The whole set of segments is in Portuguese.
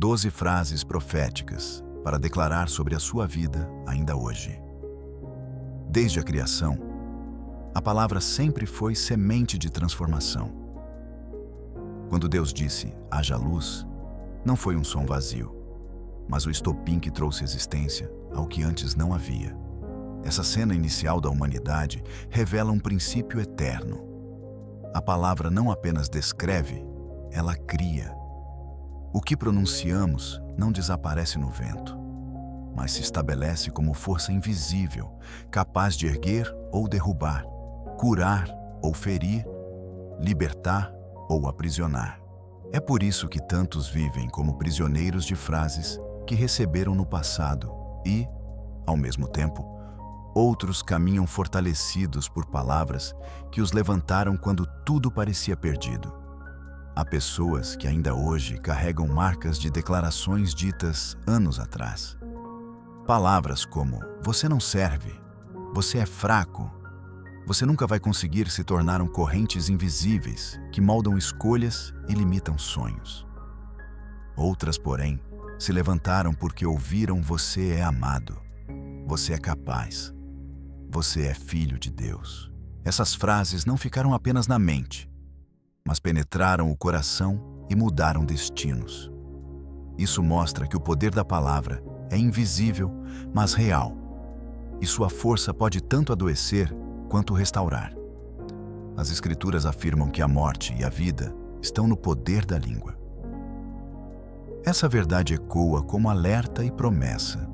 12 frases proféticas para declarar sobre a sua vida ainda hoje. Desde a criação, a palavra sempre foi semente de transformação. Quando Deus disse, haja luz, não foi um som vazio, mas o estopim que trouxe existência ao que antes não havia. Essa cena inicial da humanidade revela um princípio eterno. A palavra não apenas descreve, ela cria. O que pronunciamos não desaparece no vento, mas se estabelece como força invisível, capaz de erguer ou derrubar, curar ou ferir, libertar ou aprisionar. É por isso que tantos vivem como prisioneiros de frases que receberam no passado e, ao mesmo tempo, outros caminham fortalecidos por palavras que os levantaram quando tudo parecia perdido. Há pessoas que ainda hoje carregam marcas de declarações ditas anos atrás. Palavras como, você não serve, você é fraco, você nunca vai conseguir se tornaram correntes invisíveis que moldam escolhas e limitam sonhos. Outras, porém, se levantaram porque ouviram você é amado, você é capaz, você é filho de Deus. Essas frases não ficaram apenas na mente, mas penetraram o coração e mudaram destinos. Isso mostra que o poder da palavra é invisível, mas real, e sua força pode tanto adoecer quanto restaurar. As Escrituras afirmam que a morte e a vida estão no poder da língua. Essa verdade ecoa como alerta e promessa.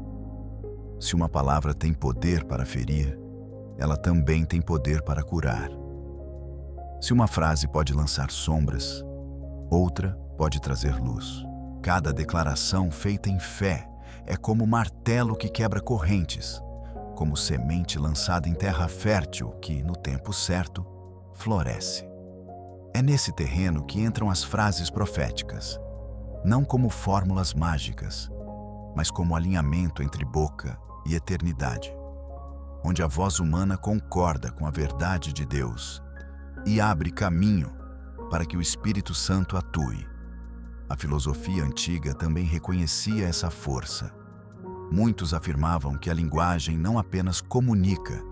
Se uma palavra tem poder para ferir, ela também tem poder para curar. Se uma frase pode lançar sombras, outra pode trazer luz. Cada declaração feita em fé é como martelo que quebra correntes, como semente lançada em terra fértil que, no tempo certo, floresce. É nesse terreno que entram as frases proféticas, não como fórmulas mágicas, mas como alinhamento entre boca e eternidade, onde a voz humana concorda com a verdade de Deus e abre caminho para que o Espírito Santo atue. A filosofia antiga também reconhecia essa força. Muitos afirmavam que a linguagem não apenas comunica,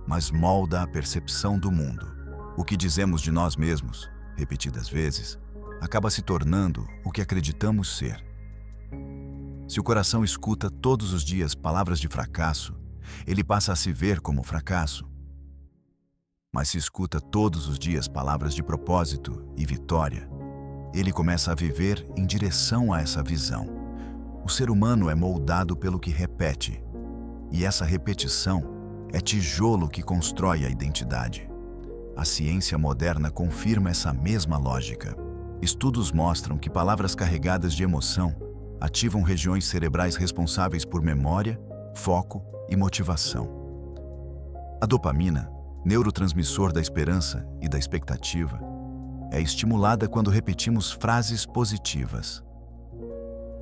mas molda a percepção do mundo. O que dizemos de nós mesmos, repetidas vezes, acaba se tornando o que acreditamos ser. Se o coração escuta todos os dias palavras de fracasso, ele passa a se ver como fracasso. Mas se escuta todos os dias palavras de propósito e vitória, ele começa a viver em direção a essa visão. O ser humano é moldado pelo que repete, e essa repetição é tijolo que constrói a identidade. A ciência moderna confirma essa mesma lógica. Estudos mostram que palavras carregadas de emoção ativam regiões cerebrais responsáveis por memória, foco e motivação. A dopamina, neurotransmissor da esperança e da expectativa, é estimulada quando repetimos frases positivas.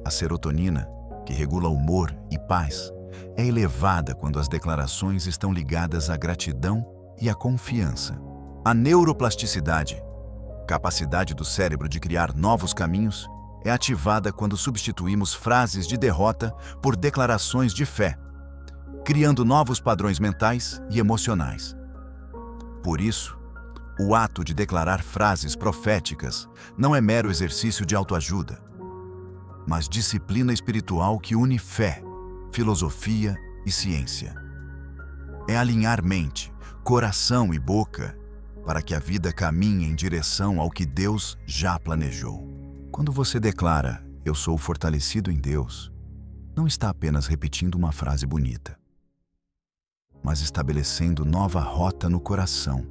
A serotonina, que regula humor e paz, é elevada quando as declarações estão ligadas à gratidão e à confiança. A neuroplasticidade, capacidade do cérebro de criar novos caminhos, é ativada quando substituímos frases de derrota por declarações de fé, criando novos padrões mentais e emocionais. Por isso, o ato de declarar frases proféticas não é mero exercício de autoajuda, mas disciplina espiritual que une fé, filosofia e ciência. É alinhar mente, coração e boca para que a vida caminhe em direção ao que Deus já planejou. Quando você declara, eu sou fortalecido em Deus, não está apenas repetindo uma frase bonita, mas estabelecendo nova rota no coração,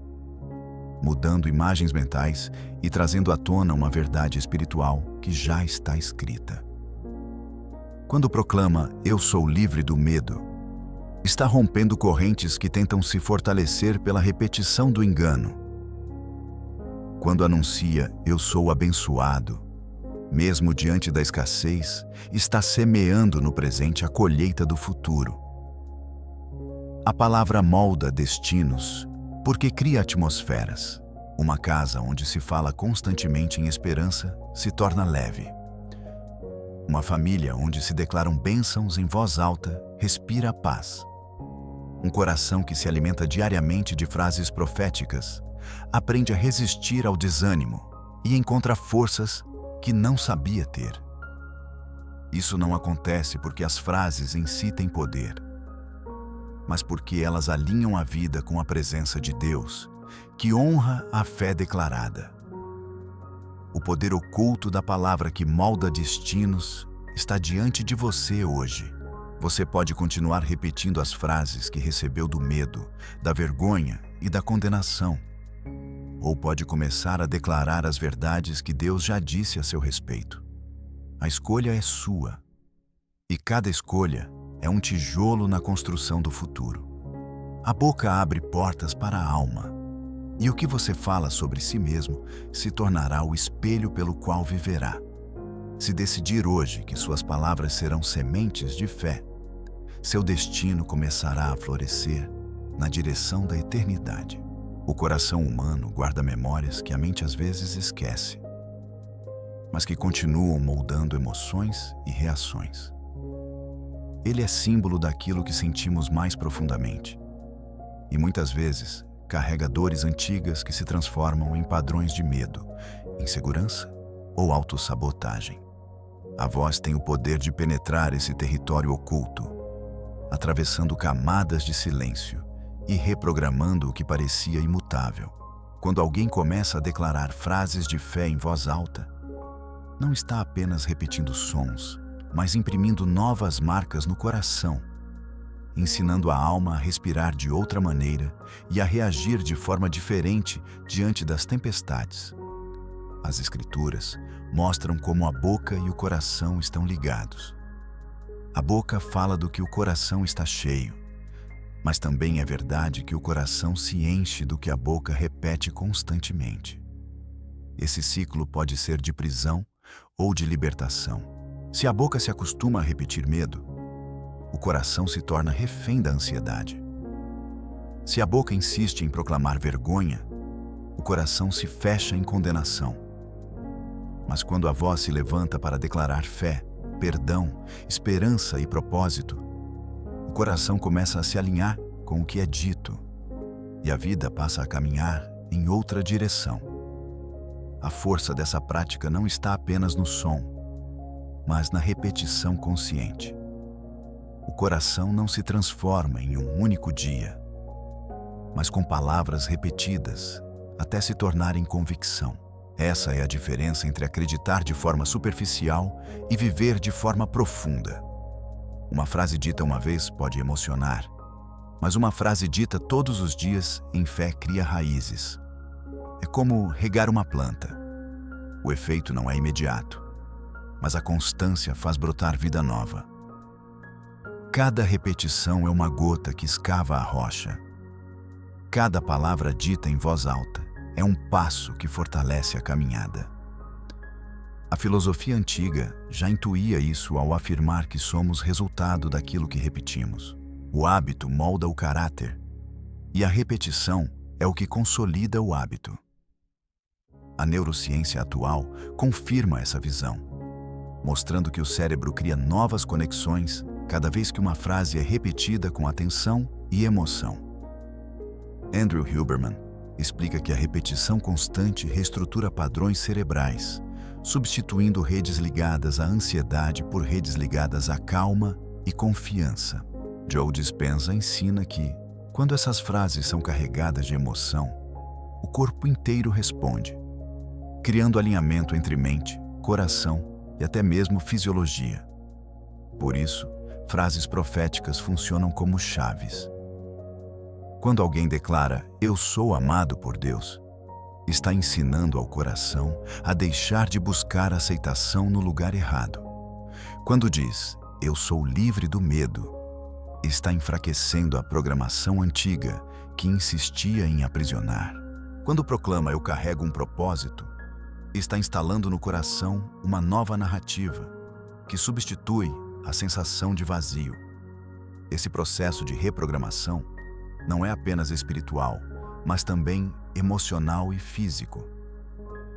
mudando imagens mentais e trazendo à tona uma verdade espiritual que já está escrita. Quando proclama, eu sou livre do medo, está rompendo correntes que tentam se fortalecer pela repetição do engano. Quando anuncia, eu sou abençoado, mesmo diante da escassez, está semeando no presente a colheita do futuro. A palavra molda destinos, porque cria atmosferas. Uma casa onde se fala constantemente em esperança se torna leve. Uma família onde se declaram bênçãos em voz alta respira a paz. Um coração que se alimenta diariamente de frases proféticas aprende a resistir ao desânimo e encontra forças que não sabia ter. Isso não acontece porque as frases em si têm poder, mas porque elas alinham a vida com a presença de Deus, que honra a fé declarada. O poder oculto da palavra que molda destinos está diante de você hoje. Você pode continuar repetindo as frases que recebeu do medo, da vergonha e da condenação. Ou pode começar a declarar as verdades que Deus já disse a seu respeito. A escolha é sua. E cada escolha é um tijolo na construção do futuro. A boca abre portas para a alma. E o que você fala sobre si mesmo se tornará o espelho pelo qual viverá. Se decidir hoje que suas palavras serão sementes de fé, seu destino começará a florescer na direção da eternidade. O coração humano guarda memórias que a mente às vezes esquece, mas que continuam moldando emoções e reações. Ele é símbolo daquilo que sentimos mais profundamente, e muitas vezes carrega dores antigas que se transformam em padrões de medo, insegurança ou autossabotagem. A voz tem o poder de penetrar esse território oculto, atravessando camadas de silêncio e reprogramando o que parecia imutável. Quando alguém começa a declarar frases de fé em voz alta, não está apenas repetindo sons, mas imprimindo novas marcas no coração, ensinando a alma a respirar de outra maneira e a reagir de forma diferente diante das tempestades. As Escrituras mostram como a boca e o coração estão ligados. A boca fala do que o coração está cheio, mas também é verdade que o coração se enche do que a boca repete constantemente. Esse ciclo pode ser de prisão ou de libertação. Se a boca se acostuma a repetir medo, o coração se torna refém da ansiedade. Se a boca insiste em proclamar vergonha, o coração se fecha em condenação. Mas quando a voz se levanta para declarar fé, perdão, esperança e propósito, o coração começa a se alinhar com o que é dito, e a vida passa a caminhar em outra direção. A força dessa prática não está apenas no som, mas na repetição consciente. O coração não se transforma em um único dia, mas com palavras repetidas até se tornarem convicção. Essa é a diferença entre acreditar de forma superficial e viver de forma profunda. Uma frase dita uma vez pode emocionar, mas uma frase dita todos os dias em fé cria raízes. É como regar uma planta. O efeito não é imediato, mas a constância faz brotar vida nova. Cada repetição é uma gota que escava a rocha. Cada palavra dita em voz alta é um passo que fortalece a caminhada. A filosofia antiga já intuía isso ao afirmar que somos resultado daquilo que repetimos. O hábito molda o caráter, e a repetição é o que consolida o hábito. A neurociência atual confirma essa visão, mostrando que o cérebro cria novas conexões cada vez que uma frase é repetida com atenção e emoção. Andrew Huberman explica que a repetição constante reestrutura padrões cerebrais, substituindo redes ligadas à ansiedade por redes ligadas à calma e confiança. Joe Dispenza ensina que, quando essas frases são carregadas de emoção, o corpo inteiro responde, criando alinhamento entre mente, coração e até mesmo fisiologia. Por isso, frases proféticas funcionam como chaves. Quando alguém declara, "Eu sou amado por Deus", está ensinando ao coração a deixar de buscar aceitação no lugar errado. Quando diz, "Eu sou livre do medo", está enfraquecendo a programação antiga que insistia em aprisionar. Quando proclama, "Eu carrego um propósito", está instalando no coração uma nova narrativa que substitui a sensação de vazio. Esse processo de reprogramação não é apenas espiritual, mas também emocional e físico,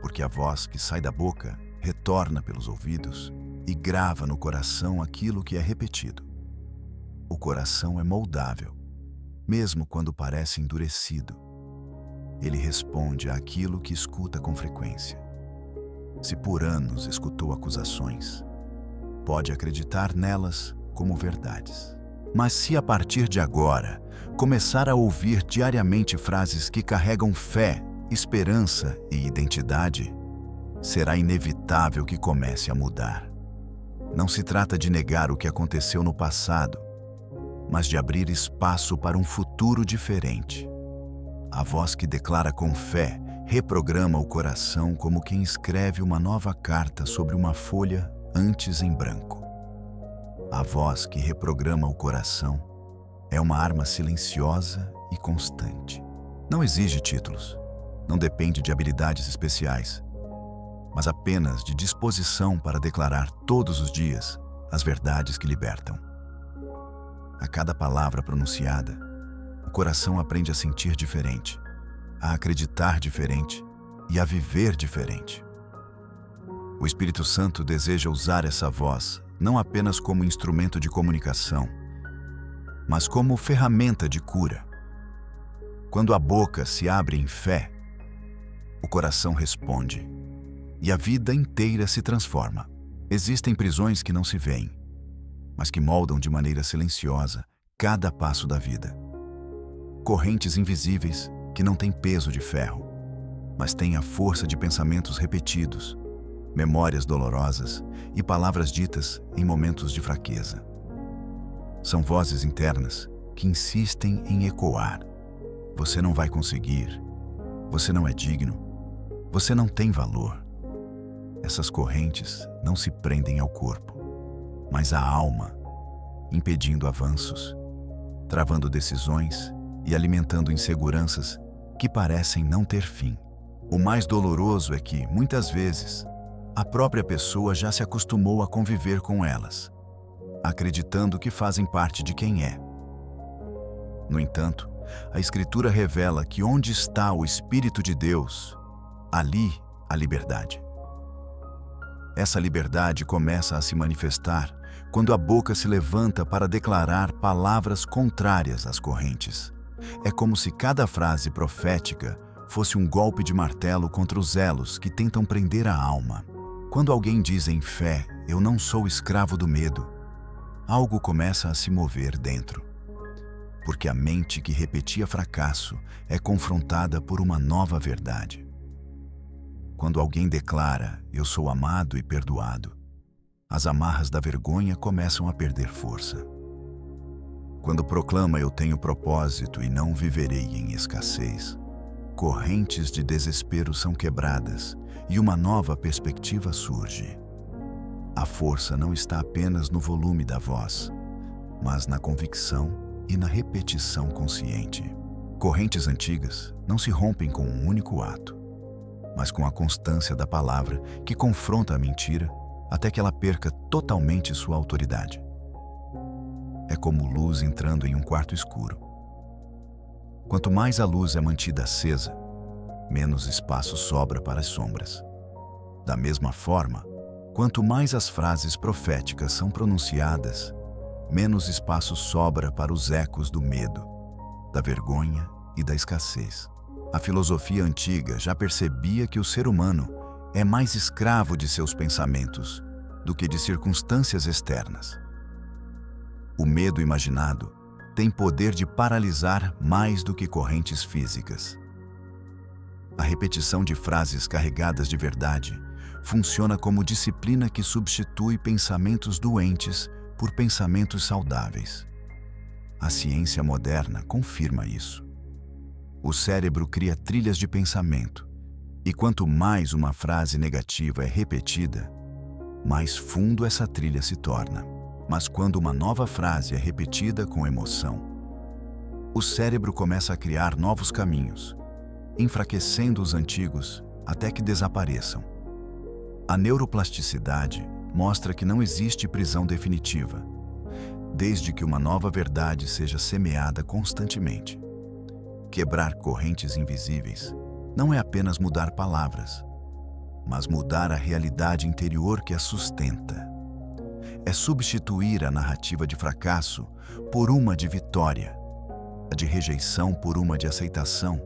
porque a voz que sai da boca retorna pelos ouvidos e grava no coração aquilo que é repetido. O coração é moldável, mesmo quando parece endurecido. Ele responde àquilo que escuta com frequência. Se por anos escutou acusações, pode acreditar nelas como verdades. Mas se a partir de agora começar a ouvir diariamente frases que carregam fé, esperança e identidade, será inevitável que comece a mudar. Não se trata de negar o que aconteceu no passado, mas de abrir espaço para um futuro diferente. A voz que declara com fé reprograma o coração como quem escreve uma nova carta sobre uma folha antes em branco. A voz que reprograma o coração é uma arma silenciosa e constante. Não exige títulos, não depende de habilidades especiais, mas apenas de disposição para declarar todos os dias as verdades que libertam. A cada palavra pronunciada, o coração aprende a sentir diferente, a acreditar diferente e a viver diferente. O Espírito Santo deseja usar essa voz não apenas como instrumento de comunicação, mas como ferramenta de cura. Quando a boca se abre em fé, o coração responde e a vida inteira se transforma. Existem prisões que não se veem, mas que moldam de maneira silenciosa cada passo da vida. Correntes invisíveis que não têm peso de ferro, mas têm a força de pensamentos repetidos, memórias dolorosas e palavras ditas em momentos de fraqueza. São vozes internas que insistem em ecoar. Você não vai conseguir. Você não é digno. Você não tem valor. Essas correntes não se prendem ao corpo, mas à alma, impedindo avanços, travando decisões e alimentando inseguranças que parecem não ter fim. O mais doloroso é que, muitas vezes, a própria pessoa já se acostumou a conviver com elas, acreditando que fazem parte de quem é. No entanto, a Escritura revela que onde está o Espírito de Deus, ali a liberdade. Essa liberdade começa a se manifestar quando a boca se levanta para declarar palavras contrárias às correntes. É como se cada frase profética fosse um golpe de martelo contra os elos que tentam prender a alma. Quando alguém diz em fé, eu não sou escravo do medo, algo começa a se mover dentro. Porque a mente que repetia fracasso é confrontada por uma nova verdade. Quando alguém declara, eu sou amado e perdoado, as amarras da vergonha começam a perder força. Quando proclama, eu tenho propósito e não viverei em escassez, correntes de desespero são quebradas e uma nova perspectiva surge. A força não está apenas no volume da voz, mas na convicção e na repetição consciente. Correntes antigas não se rompem com um único ato, mas com a constância da palavra que confronta a mentira até que ela perca totalmente sua autoridade. É como luz entrando em um quarto escuro. Quanto mais a luz é mantida acesa, menos espaço sobra para as sombras. Da mesma forma, quanto mais as frases proféticas são pronunciadas, menos espaço sobra para os ecos do medo, da vergonha e da escassez. A filosofia antiga já percebia que o ser humano é mais escravo de seus pensamentos do que de circunstâncias externas. O medo imaginado tem poder de paralisar mais do que correntes físicas. A repetição de frases carregadas de verdade funciona como disciplina que substitui pensamentos doentes por pensamentos saudáveis. A ciência moderna confirma isso. O cérebro cria trilhas de pensamento, e quanto mais uma frase negativa é repetida, mais fundo essa trilha se torna. Mas quando uma nova frase é repetida com emoção, o cérebro começa a criar novos caminhos, enfraquecendo os antigos até que desapareçam. A neuroplasticidade mostra que não existe prisão definitiva, desde que uma nova verdade seja semeada constantemente. Quebrar correntes invisíveis não é apenas mudar palavras, mas mudar a realidade interior que as sustenta. é substituir a narrativa de fracasso por uma de vitória, a de rejeição por uma de aceitação,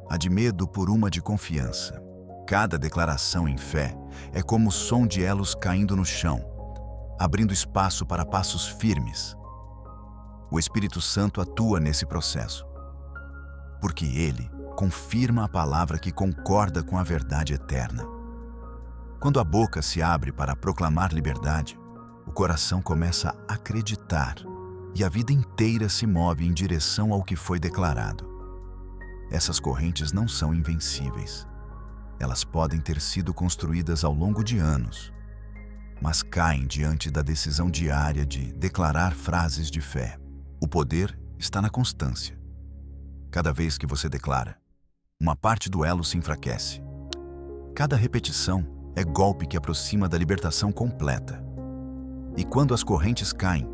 a de medo por uma de confiança. Cada declaração em fé é como o som de elos caindo no chão, abrindo espaço para passos firmes. O Espírito Santo atua nesse processo, porque ele confirma a palavra que concorda com a verdade eterna. Quando a boca se abre para proclamar liberdade, o coração começa a acreditar e a vida inteira se move em direção ao que foi declarado. Essas correntes não são invencíveis. Elas podem ter sido construídas ao longo de anos, mas caem diante da decisão diária de declarar frases de fé. O poder está na constância. Cada vez que você declara, uma parte do elo se enfraquece. Cada repetição é golpe que aproxima da libertação completa. E quando as correntes caem,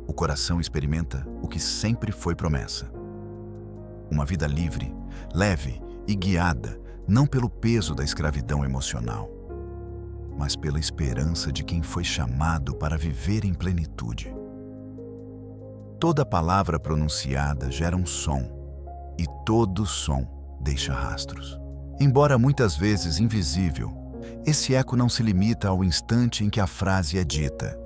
o coração experimenta o que sempre foi promessa. Uma vida livre, leve e guiada não pelo peso da escravidão emocional, mas pela esperança de quem foi chamado para viver em plenitude. Toda palavra pronunciada gera um som, e todo som deixa rastros. Embora muitas vezes invisível, esse eco não se limita ao instante em que a frase é dita.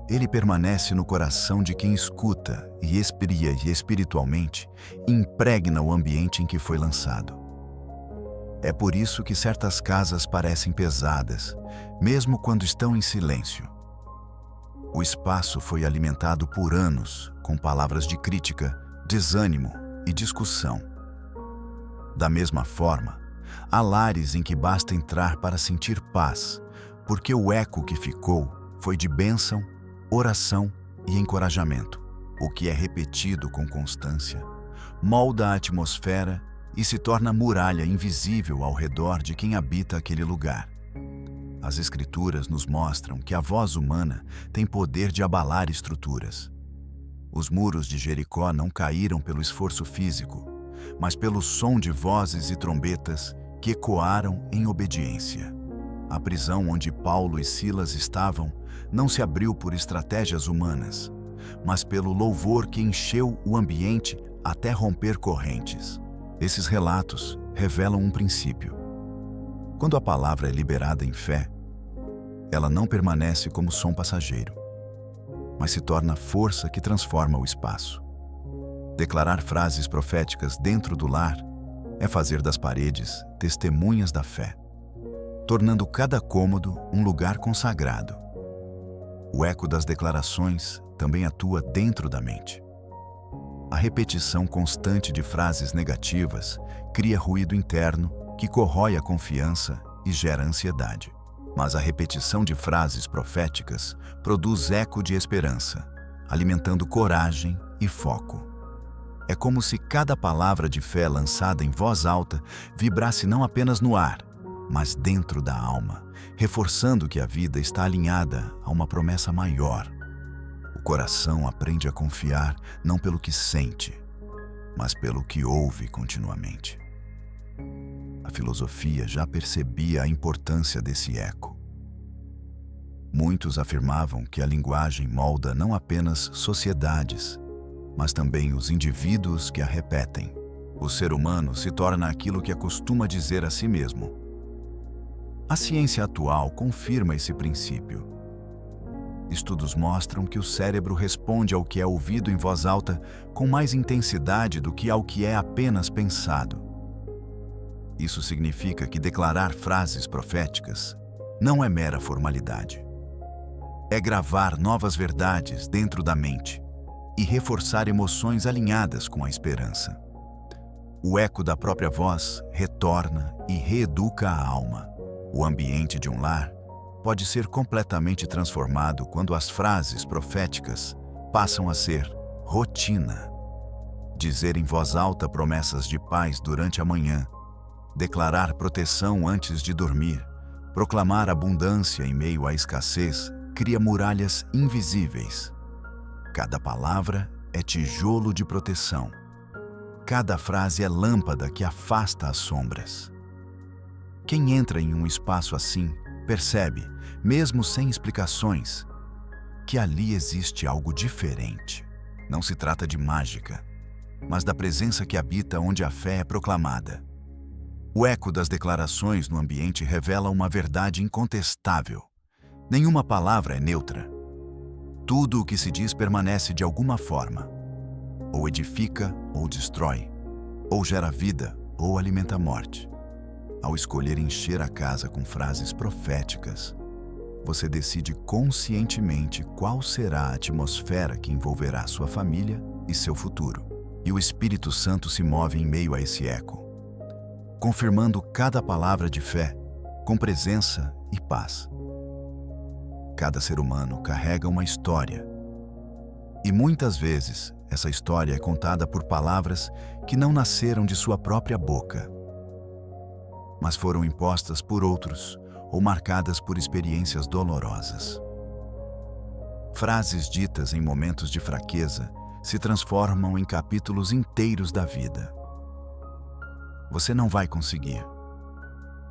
Ele permanece no coração de quem escuta e espiritualmente impregna o ambiente em que foi lançado. É por isso que certas casas parecem pesadas, mesmo quando estão em silêncio. O espaço foi alimentado por anos com palavras de crítica, desânimo e discussão. Da mesma forma, há lares em que basta entrar para sentir paz, porque o eco que ficou foi de bênção, oração e encorajamento. O que é repetido com constância molda a atmosfera e se torna muralha invisível ao redor de quem habita aquele lugar. As Escrituras nos mostram que a voz humana tem poder de abalar estruturas. Os muros de Jericó não caíram pelo esforço físico, mas pelo som de vozes e trombetas que ecoaram em obediência. A prisão onde Paulo e Silas estavam não se abriu por estratégias humanas, mas pelo louvor que encheu o ambiente até romper correntes. Esses relatos revelam um princípio. Quando a palavra é liberada em fé, ela não permanece como som passageiro, mas se torna força que transforma o espaço. Declarar frases proféticas dentro do lar é fazer das paredes testemunhas da fé, tornando cada cômodo um lugar consagrado. O eco das declarações também atua dentro da mente. A repetição constante de frases negativas cria ruído interno que corrói a confiança e gera ansiedade. Mas a repetição de frases proféticas produz eco de esperança, alimentando coragem e foco. É como se cada palavra de fé lançada em voz alta vibrasse não apenas no ar, mas dentro da alma, reforçando que a vida está alinhada a uma promessa maior. O coração aprende a confiar não pelo que sente, mas pelo que ouve continuamente. A filosofia já percebia a importância desse eco. Muitos afirmavam que a linguagem molda não apenas sociedades, mas também os indivíduos que a repetem. O ser humano se torna aquilo que acostuma dizer a si mesmo. A ciência atual confirma esse princípio. Estudos mostram que o cérebro responde ao que é ouvido em voz alta com mais intensidade do que ao que é apenas pensado. Isso significa que declarar frases proféticas não é mera formalidade. É gravar novas verdades dentro da mente e reforçar emoções alinhadas com a esperança. O eco da própria voz retorna e reeduca a alma. O ambiente de um lar pode ser completamente transformado quando as frases proféticas passam a ser rotina. Dizer em voz alta promessas de paz durante a manhã, declarar proteção antes de dormir, proclamar abundância em meio à escassez, cria muralhas invisíveis. Cada palavra é tijolo de proteção. Cada frase é lâmpada que afasta as sombras. Quem entra em um espaço assim percebe, mesmo sem explicações, que ali existe algo diferente. Não se trata de mágica, mas da presença que habita onde a fé é proclamada. O eco das declarações no ambiente revela uma verdade incontestável. Nenhuma palavra é neutra. Tudo o que se diz permanece de alguma forma. Ou edifica ou destrói, ou gera vida ou alimenta a morte. Ao escolher encher a casa com frases proféticas, você decide conscientemente qual será a atmosfera que envolverá sua família e seu futuro. E o Espírito Santo se move em meio a esse eco, confirmando cada palavra de fé com presença e paz. Cada ser humano carrega uma história, e muitas vezes essa história é contada por palavras que não nasceram de sua própria boca, mas foram impostas por outros ou marcadas por experiências dolorosas. Frases ditas em momentos de fraqueza se transformam em capítulos inteiros da vida. Você não vai conseguir.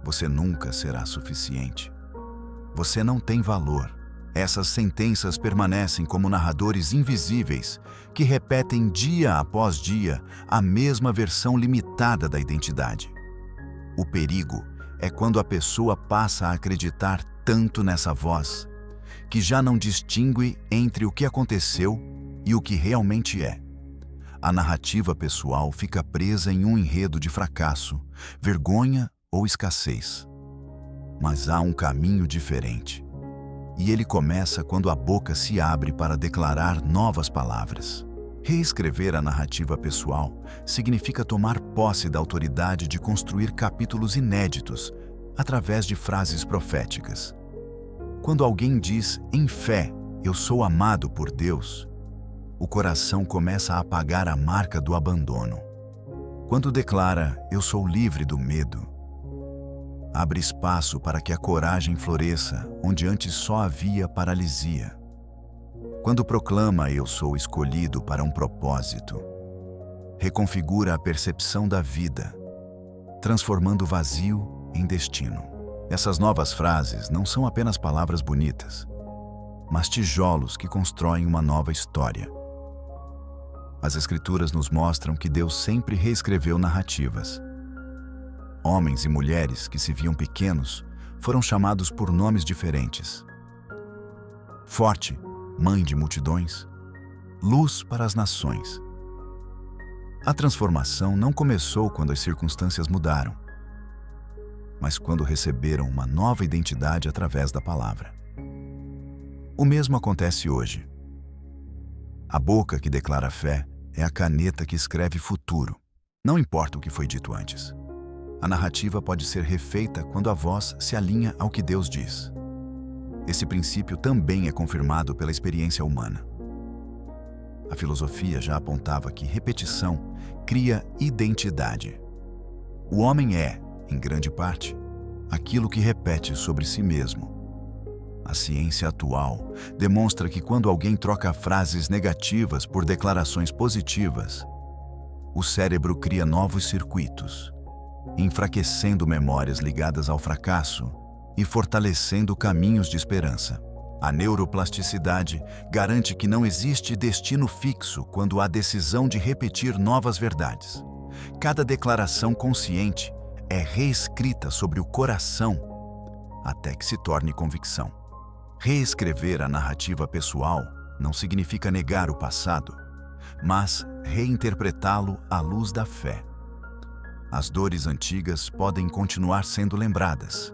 Você nunca será suficiente. Você não tem valor. Essas sentenças permanecem como narradores invisíveis que repetem dia após dia a mesma versão limitada da identidade. O perigo é quando a pessoa passa a acreditar tanto nessa voz que já não distingue entre o que aconteceu e o que realmente é. A narrativa pessoal fica presa em um enredo de fracasso, vergonha ou escassez. Mas há um caminho diferente. E ele começa quando a boca se abre para declarar novas palavras. Reescrever a narrativa pessoal significa tomar posse da autoridade de construir capítulos inéditos através de frases proféticas. Quando alguém diz, em fé, eu sou amado por Deus, o coração começa a apagar a marca do abandono. Quando declara, eu sou livre do medo, abre espaço para que a coragem floresça onde antes só havia paralisia. Quando proclama, eu sou escolhido para um propósito, reconfigura a percepção da vida, transformando vazio em destino. Essas novas frases não são apenas palavras bonitas, mas tijolos que constroem uma nova história. As Escrituras nos mostram que Deus sempre reescreveu narrativas. Homens e mulheres que se viam pequenos foram chamados por nomes diferentes. Forte, mãe de multidões, luz para as nações. A transformação não começou quando as circunstâncias mudaram, mas quando receberam uma nova identidade através da palavra. O mesmo acontece hoje. A boca que declara fé é a caneta que escreve futuro, não importa o que foi dito antes. A narrativa pode ser refeita quando a voz se alinha ao que Deus diz. Esse princípio também é confirmado pela experiência humana. A filosofia já apontava que repetição cria identidade. O homem é, em grande parte, aquilo que repete sobre si mesmo. A ciência atual demonstra que quando alguém troca frases negativas por declarações positivas, o cérebro cria novos circuitos, enfraquecendo memórias ligadas ao fracasso e fortalecendo caminhos de esperança. A neuroplasticidade garante que não existe destino fixo quando há decisão de repetir novas verdades. Cada declaração consciente é reescrita sobre o coração até que se torne convicção. Reescrever a narrativa pessoal não significa negar o passado, mas reinterpretá-lo à luz da fé. As dores antigas podem continuar sendo lembradas,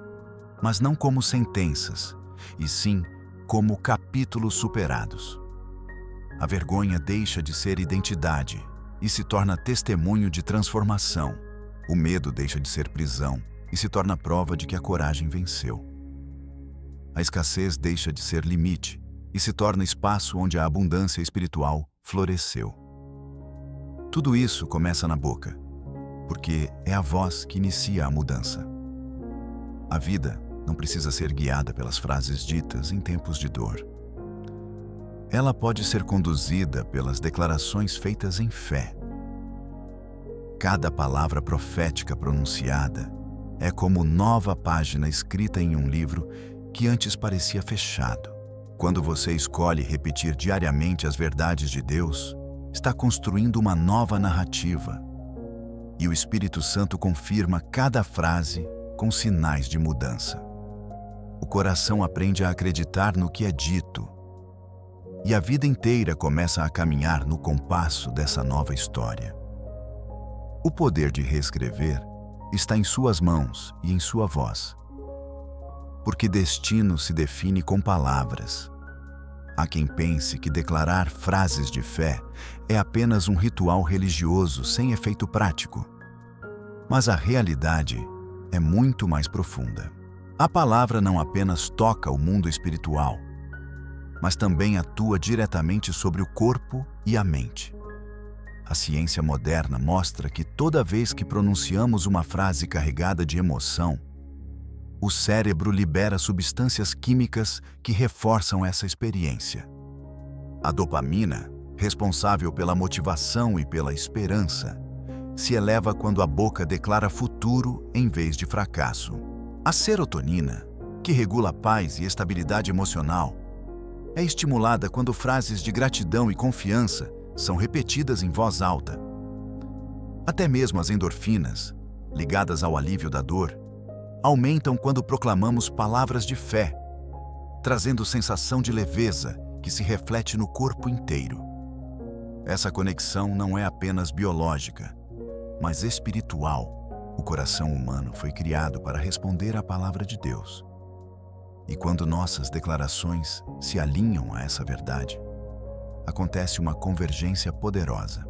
mas não como sentenças, e sim como capítulos superados. A vergonha deixa de ser identidade e se torna testemunho de transformação. O medo deixa de ser prisão e se torna prova de que a coragem venceu. A escassez deixa de ser limite e se torna espaço onde a abundância espiritual floresceu. Tudo isso começa na boca, porque é a voz que inicia a mudança. A vida não precisa ser guiada pelas frases ditas em tempos de dor. Ela pode ser conduzida pelas declarações feitas em fé. Cada palavra profética pronunciada é como nova página escrita em um livro que antes parecia fechado. Quando você escolhe repetir diariamente as verdades de Deus, está construindo uma nova narrativa. E o Espírito Santo confirma cada frase com sinais de mudança. O coração aprende a acreditar no que é dito, e a vida inteira começa a caminhar no compasso dessa nova história. O poder de reescrever está em suas mãos e em sua voz. Porque destino se define com palavras. Há quem pense que declarar frases de fé é apenas um ritual religioso sem efeito prático. Mas a realidade é muito mais profunda. A palavra não apenas toca o mundo espiritual, mas também atua diretamente sobre o corpo e a mente. A ciência moderna mostra que toda vez que pronunciamos uma frase carregada de emoção, o cérebro libera substâncias químicas que reforçam essa experiência. A dopamina, responsável pela motivação e pela esperança, se eleva quando a boca declara futuro em vez de fracasso. A serotonina, que regula a paz e estabilidade emocional, é estimulada quando frases de gratidão e confiança são repetidas em voz alta. Até mesmo as endorfinas, ligadas ao alívio da dor, aumentam quando proclamamos palavras de fé, trazendo sensação de leveza que se reflete no corpo inteiro. Essa conexão não é apenas biológica, mas espiritual. O coração humano foi criado para responder à palavra de Deus. E quando nossas declarações se alinham a essa verdade, acontece uma convergência poderosa.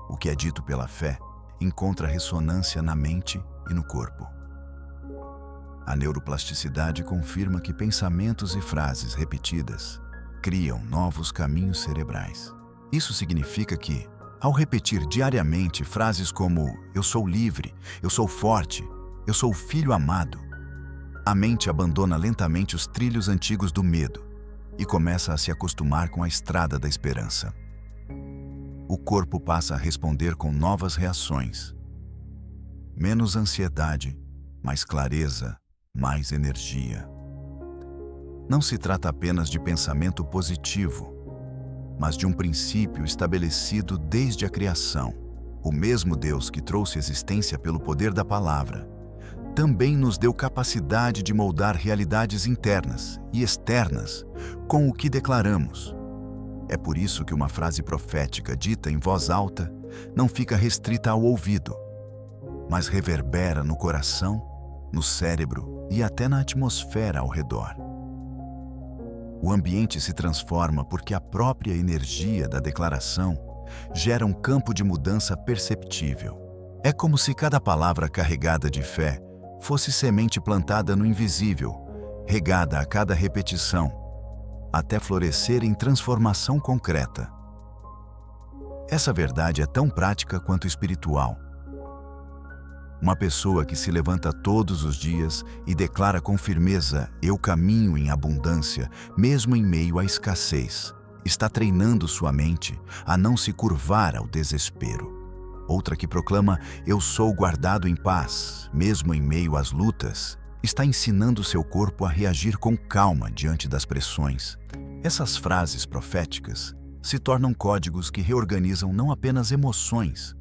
O que é dito pela fé encontra ressonância na mente e no corpo. A neuroplasticidade confirma que pensamentos e frases repetidas criam novos caminhos cerebrais. Isso significa que, ao repetir diariamente frases como "eu sou livre", "eu sou forte", "eu sou filho amado", a mente abandona lentamente os trilhos antigos do medo e começa a se acostumar com a estrada da esperança. O corpo passa a responder com novas reações. Menos ansiedade, mais clareza, mais energia. Não se trata apenas de pensamento positivo, mas de um princípio estabelecido desde a criação. O mesmo Deus que trouxe existência pelo poder da palavra, também nos deu capacidade de moldar realidades internas e externas com o que declaramos. É por isso que uma frase profética dita em voz alta não fica restrita ao ouvido, mas reverbera no coração, no cérebro e até na atmosfera ao redor. O ambiente se transforma porque a própria energia da declaração gera um campo de mudança perceptível. É como se cada palavra carregada de fé fosse semente plantada no invisível, regada a cada repetição, até florescer em transformação concreta. Essa verdade é tão prática quanto espiritual. Uma pessoa que se levanta todos os dias e declara com firmeza "eu caminho em abundância", mesmo em meio à escassez, está treinando sua mente a não se curvar ao desespero. Outra que proclama "eu sou guardado em paz", mesmo em meio às lutas, está ensinando seu corpo a reagir com calma diante das pressões. Essas frases proféticas se tornam códigos que reorganizam não apenas emoções,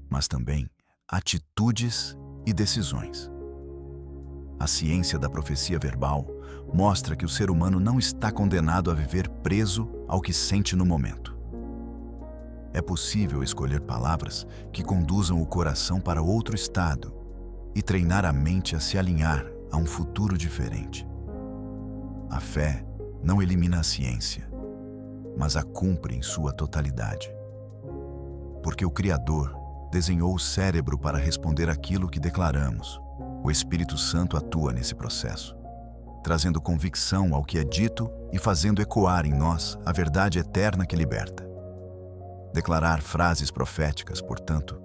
mas também atitudes e decisões. A ciência da profecia verbal mostra que o ser humano não está condenado a viver preso ao que sente no momento. É possível escolher palavras que conduzam o coração para outro estado e treinar a mente a se alinhar a um futuro diferente. A fé não elimina a ciência, mas a cumpre em sua totalidade. Porque o Criador desenhou o cérebro para responder àquilo que declaramos. O Espírito Santo atua nesse processo, trazendo convicção ao que é dito e fazendo ecoar em nós a verdade eterna que liberta. Declarar frases proféticas, portanto,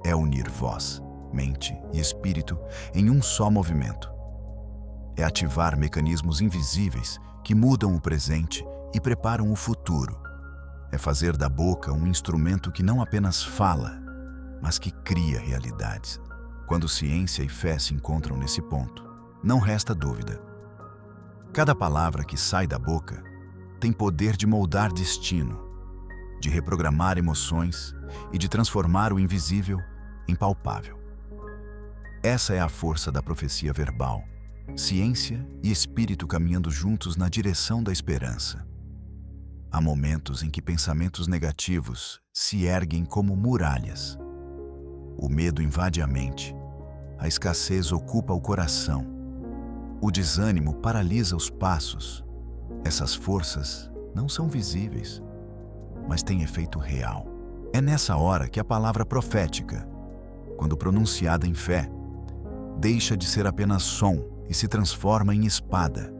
é unir voz, mente e espírito em um só movimento. É ativar mecanismos invisíveis que mudam o presente e preparam o futuro. É fazer da boca um instrumento que não apenas fala, mas que cria realidades. Quando ciência e fé se encontram nesse ponto, não resta dúvida. Cada palavra que sai da boca tem poder de moldar destino, de reprogramar emoções e de transformar o invisível em palpável. Essa é a força da profecia verbal, ciência e espírito caminhando juntos na direção da esperança. Há momentos em que pensamentos negativos se erguem como muralhas. O medo invade a mente, a escassez ocupa o coração, o desânimo paralisa os passos. Essas forças não são visíveis, mas têm efeito real. É nessa hora que a palavra profética, quando pronunciada em fé, deixa de ser apenas som e se transforma em espada.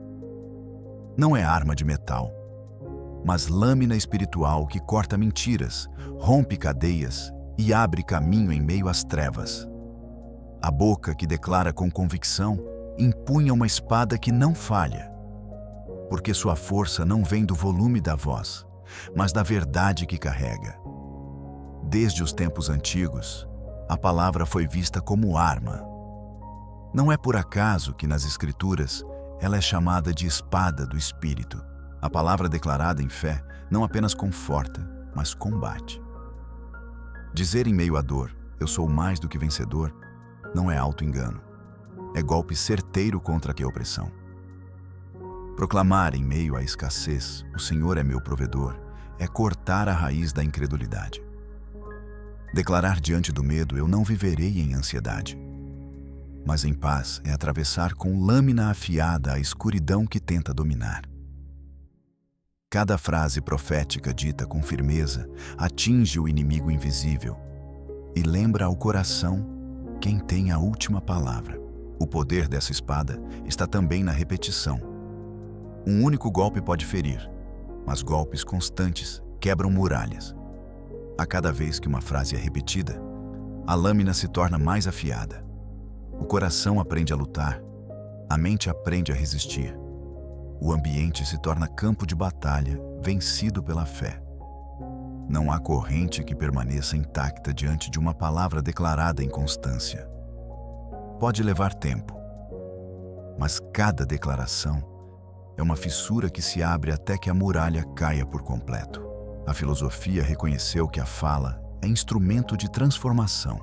Não é arma de metal, mas lâmina espiritual que corta mentiras, rompe cadeias e abre caminho em meio às trevas. A boca que declara com convicção empunha uma espada que não falha, porque sua força não vem do volume da voz, mas da verdade que carrega. Desde os tempos antigos, a palavra foi vista como arma. Não é por acaso que nas Escrituras ela é chamada de espada do Espírito. A palavra declarada em fé não apenas conforta, mas combate. Dizer em meio à dor, eu sou mais do que vencedor, não é auto-engano. É golpe certeiro contra a opressão. Proclamar em meio à escassez, o Senhor é meu provedor, é cortar a raiz da incredulidade. Declarar diante do medo, eu não viverei em ansiedade. Mas em paz é atravessar com lâmina afiada a escuridão que tenta dominar. Cada frase profética dita com firmeza atinge o inimigo invisível e lembra ao coração quem tem a última palavra. O poder dessa espada está também na repetição. Um único golpe pode ferir, mas golpes constantes quebram muralhas. A cada vez que uma frase é repetida, a lâmina se torna mais afiada. O coração aprende a lutar, a mente aprende a resistir. O ambiente se torna campo de batalha, vencido pela fé. Não há corrente que permaneça intacta diante de uma palavra declarada em constância. Pode levar tempo, mas cada declaração é uma fissura que se abre até que a muralha caia por completo. A filosofia reconheceu que a fala é instrumento de transformação.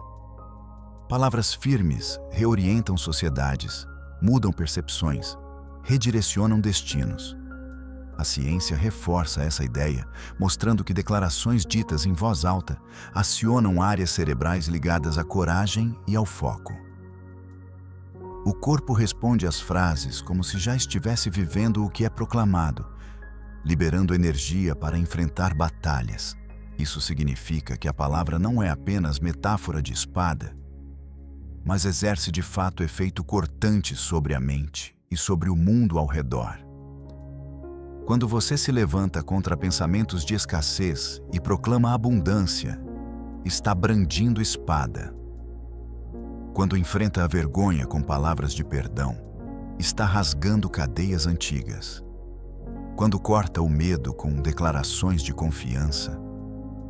Palavras firmes reorientam sociedades, mudam percepções, redirecionam destinos. A ciência reforça essa ideia, mostrando que declarações ditas em voz alta acionam áreas cerebrais ligadas à coragem e ao foco. O corpo responde às frases como se já estivesse vivendo o que é proclamado, liberando energia para enfrentar batalhas. Isso significa que a palavra não é apenas metáfora de espada, mas exerce de fato efeito cortante sobre a mente e sobre o mundo ao redor. Quando você se levanta contra pensamentos de escassez e proclama abundância, está brandindo espada. Quando enfrenta a vergonha com palavras de perdão, está rasgando cadeias antigas. Quando corta o medo com declarações de confiança,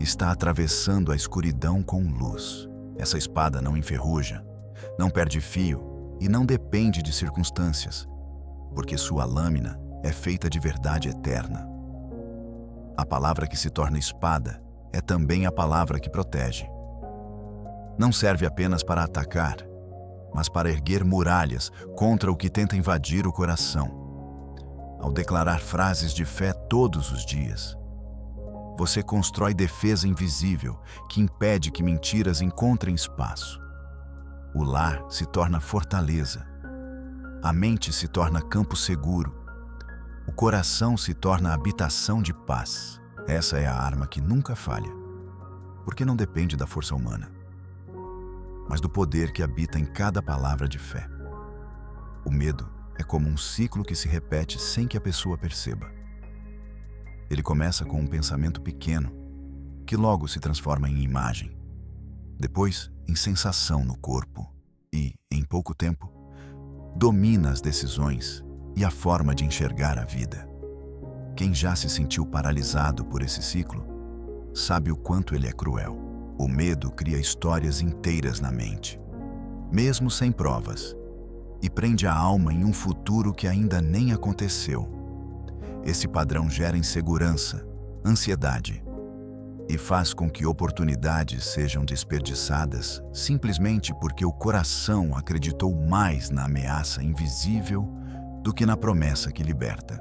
está atravessando a escuridão com luz. Essa espada não enferruja, não perde fio e não depende de circunstâncias, porque sua lâmina é feita de verdade eterna. A palavra que se torna espada é também a palavra que protege. Não serve apenas para atacar, mas para erguer muralhas contra o que tenta invadir o coração. Ao declarar frases de fé todos os dias, você constrói defesa invisível que impede que mentiras encontrem espaço. O lar se torna fortaleza, a mente se torna campo seguro, o coração se torna habitação de paz. Essa é a arma que nunca falha, porque não depende da força humana, mas do poder que habita em cada palavra de fé. O medo é como um ciclo que se repete sem que a pessoa perceba. Ele começa com um pensamento pequeno, que logo se transforma em imagem, depois em sensação no corpo e, em pouco tempo, domina as decisões e a forma de enxergar a vida. Quem já se sentiu paralisado por esse ciclo, sabe o quanto ele é cruel. O medo cria histórias inteiras na mente, mesmo sem provas, e prende a alma em um futuro que ainda nem aconteceu. Esse padrão gera insegurança, ansiedade e faz com que oportunidades sejam desperdiçadas simplesmente porque o coração acreditou mais na ameaça invisível do que na promessa que liberta.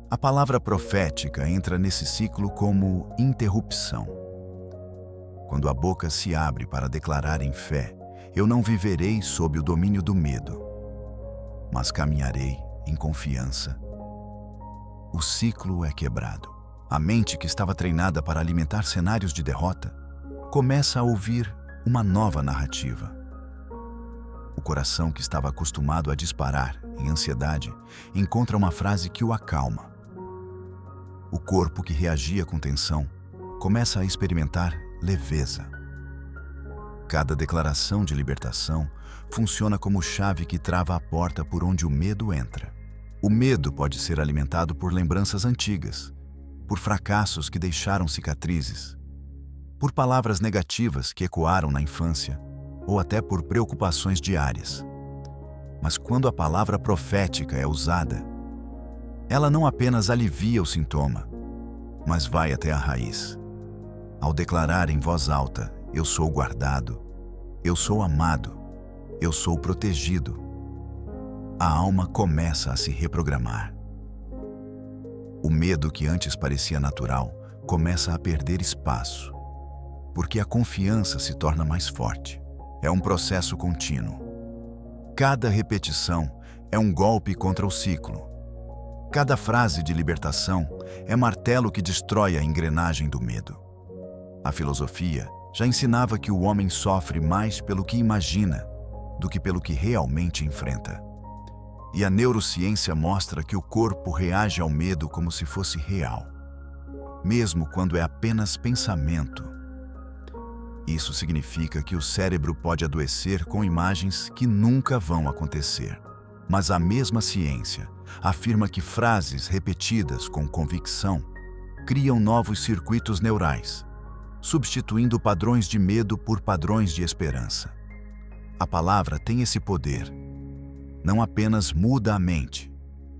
A palavra profética entra nesse ciclo como interrupção. Quando a boca se abre para declarar em fé, eu não viverei sob o domínio do medo, mas caminharei em confiança. O ciclo é quebrado. A mente que estava treinada para alimentar cenários de derrota começa a ouvir uma nova narrativa. O coração que estava acostumado a disparar em ansiedade encontra uma frase que o acalma. O corpo que reagia com tensão começa a experimentar leveza. Cada declaração de libertação funciona como chave que trava a porta por onde o medo entra. O medo pode ser alimentado por lembranças antigas, por fracassos que deixaram cicatrizes, por palavras negativas que ecoaram na infância, ou até por preocupações diárias. Mas quando a palavra profética é usada, ela não apenas alivia o sintoma, mas vai até a raiz. Ao declarar em voz alta, eu sou guardado, eu sou amado, eu sou protegido, a alma começa a se reprogramar. O medo que antes parecia natural começa a perder espaço, porque a confiança se torna mais forte. É um processo contínuo. Cada repetição é um golpe contra o ciclo. Cada frase de libertação é martelo que destrói a engrenagem do medo. A filosofia já ensinava que o homem sofre mais pelo que imagina do que pelo que realmente enfrenta. E a neurociência mostra que o corpo reage ao medo como se fosse real, mesmo quando é apenas pensamento. Isso significa que o cérebro pode adoecer com imagens que nunca vão acontecer. Mas a mesma ciência afirma que frases repetidas com convicção criam novos circuitos neurais, substituindo padrões de medo por padrões de esperança. A palavra tem esse poder. Não apenas muda a mente,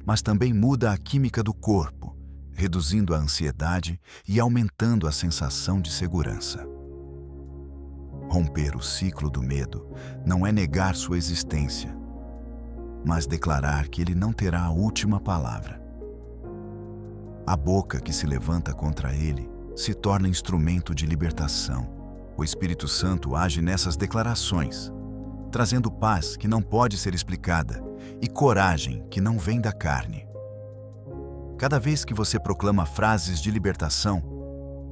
mas também muda a química do corpo, reduzindo a ansiedade e aumentando a sensação de segurança. Romper o ciclo do medo não é negar sua existência, mas declarar que ele não terá a última palavra. A boca que se levanta contra ele se torna instrumento de libertação. O Espírito Santo age nessas declarações, trazendo paz que não pode ser explicada e coragem que não vem da carne. Cada vez que você proclama frases de libertação,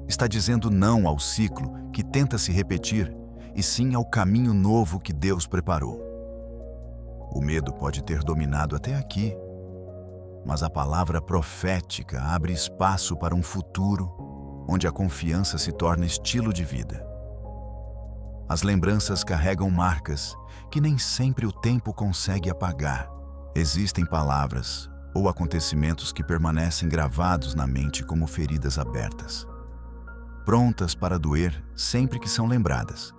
está dizendo não ao ciclo que tenta se repetir e sim ao caminho novo que Deus preparou. O medo pode ter dominado até aqui, mas a palavra profética abre espaço para um futuro onde a confiança se torna estilo de vida. As lembranças carregam marcas que nem sempre o tempo consegue apagar. Existem palavras ou acontecimentos que permanecem gravados na mente como feridas abertas, prontas para doer sempre que são lembradas.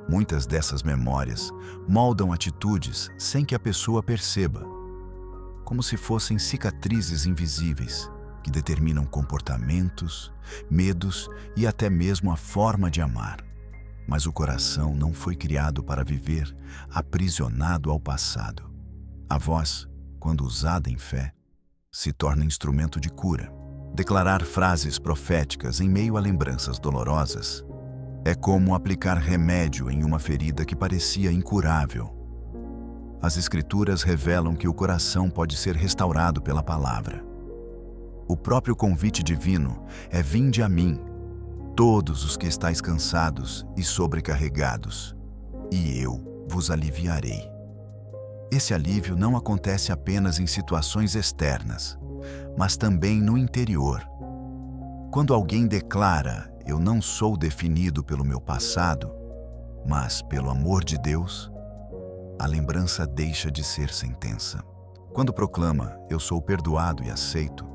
Muitas dessas memórias moldam atitudes sem que a pessoa perceba, como se fossem cicatrizes invisíveis que determinam comportamentos, medos e até mesmo a forma de amar. Mas o coração não foi criado para viver aprisionado ao passado. A voz, quando usada em fé, se torna instrumento de cura. Declarar frases proféticas em meio a lembranças dolorosas é como aplicar remédio em uma ferida que parecia incurável. As Escrituras revelam que o coração pode ser restaurado pela palavra. O próprio convite divino é: vinde a mim, todos os que estáis cansados e sobrecarregados, e eu vos aliviarei. Esse alívio não acontece apenas em situações externas, mas também no interior. Quando alguém declara: eu não sou definido pelo meu passado, mas pelo amor de Deus, a lembrança deixa de ser sentença. Quando proclama: eu sou perdoado e aceito,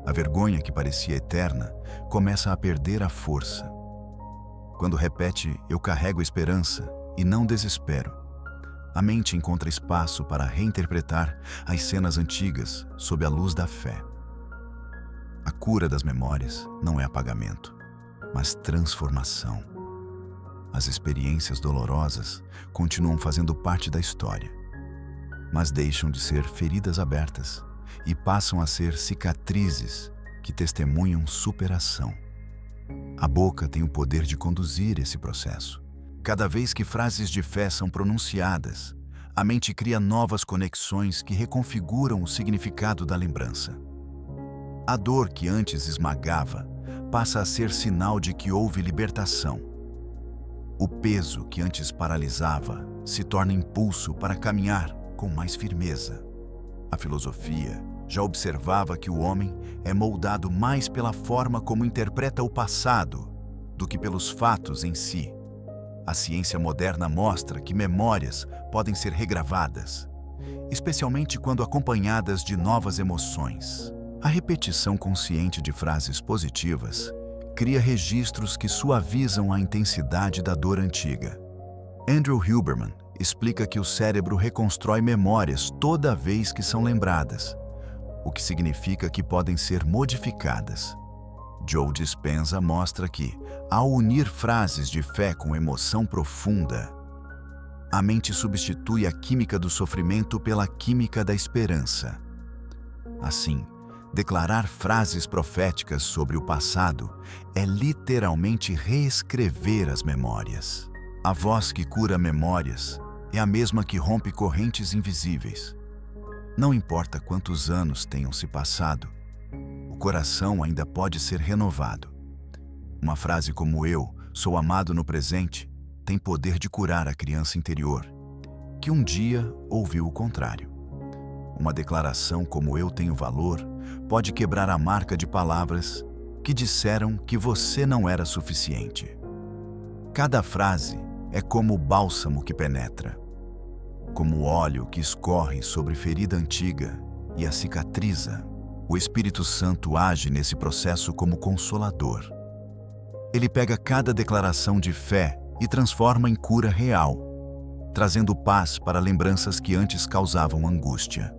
a vergonha que parecia eterna começa a perder a força. Quando repete: eu carrego esperança e não desespero, a mente encontra espaço para reinterpretar as cenas antigas sob a luz da fé. A cura das memórias não é apagamento, mas transformação. As experiências dolorosas continuam fazendo parte da história, mas deixam de ser feridas abertas e passam a ser cicatrizes que testemunham superação. A boca tem o poder de conduzir esse processo. Cada vez que frases de fé são pronunciadas, a mente cria novas conexões que reconfiguram o significado da lembrança. A dor que antes esmagava passa a ser sinal de que houve libertação. O peso que antes paralisava se torna impulso para caminhar com mais firmeza. A filosofia já observava que o homem é moldado mais pela forma como interpreta o passado do que pelos fatos em si. A ciência moderna mostra que memórias podem ser regravadas, especialmente quando acompanhadas de novas emoções. A repetição consciente de frases positivas cria registros que suavizam a intensidade da dor antiga. Andrew Huberman explica que o cérebro reconstrói memórias toda vez que são lembradas, o que significa que podem ser modificadas. Joe Dispenza mostra que, ao unir frases de fé com emoção profunda, a mente substitui a química do sofrimento pela química da esperança. Assim, declarar frases proféticas sobre o passado é literalmente reescrever as memórias. A voz que cura memórias é a mesma que rompe correntes invisíveis. Não importa quantos anos tenham se passado, o coração ainda pode ser renovado. Uma frase como "eu sou amado no presente" tem poder de curar a criança interior, que um dia ouviu o contrário. Uma declaração como "eu tenho valor" pode quebrar a marca de palavras que disseram que você não era suficiente. Cada frase é como o bálsamo que penetra, como o óleo que escorre sobre ferida antiga e a cicatriza. O Espírito Santo age nesse processo como consolador. Ele pega cada declaração de fé e transforma em cura real, trazendo paz para lembranças que antes causavam angústia.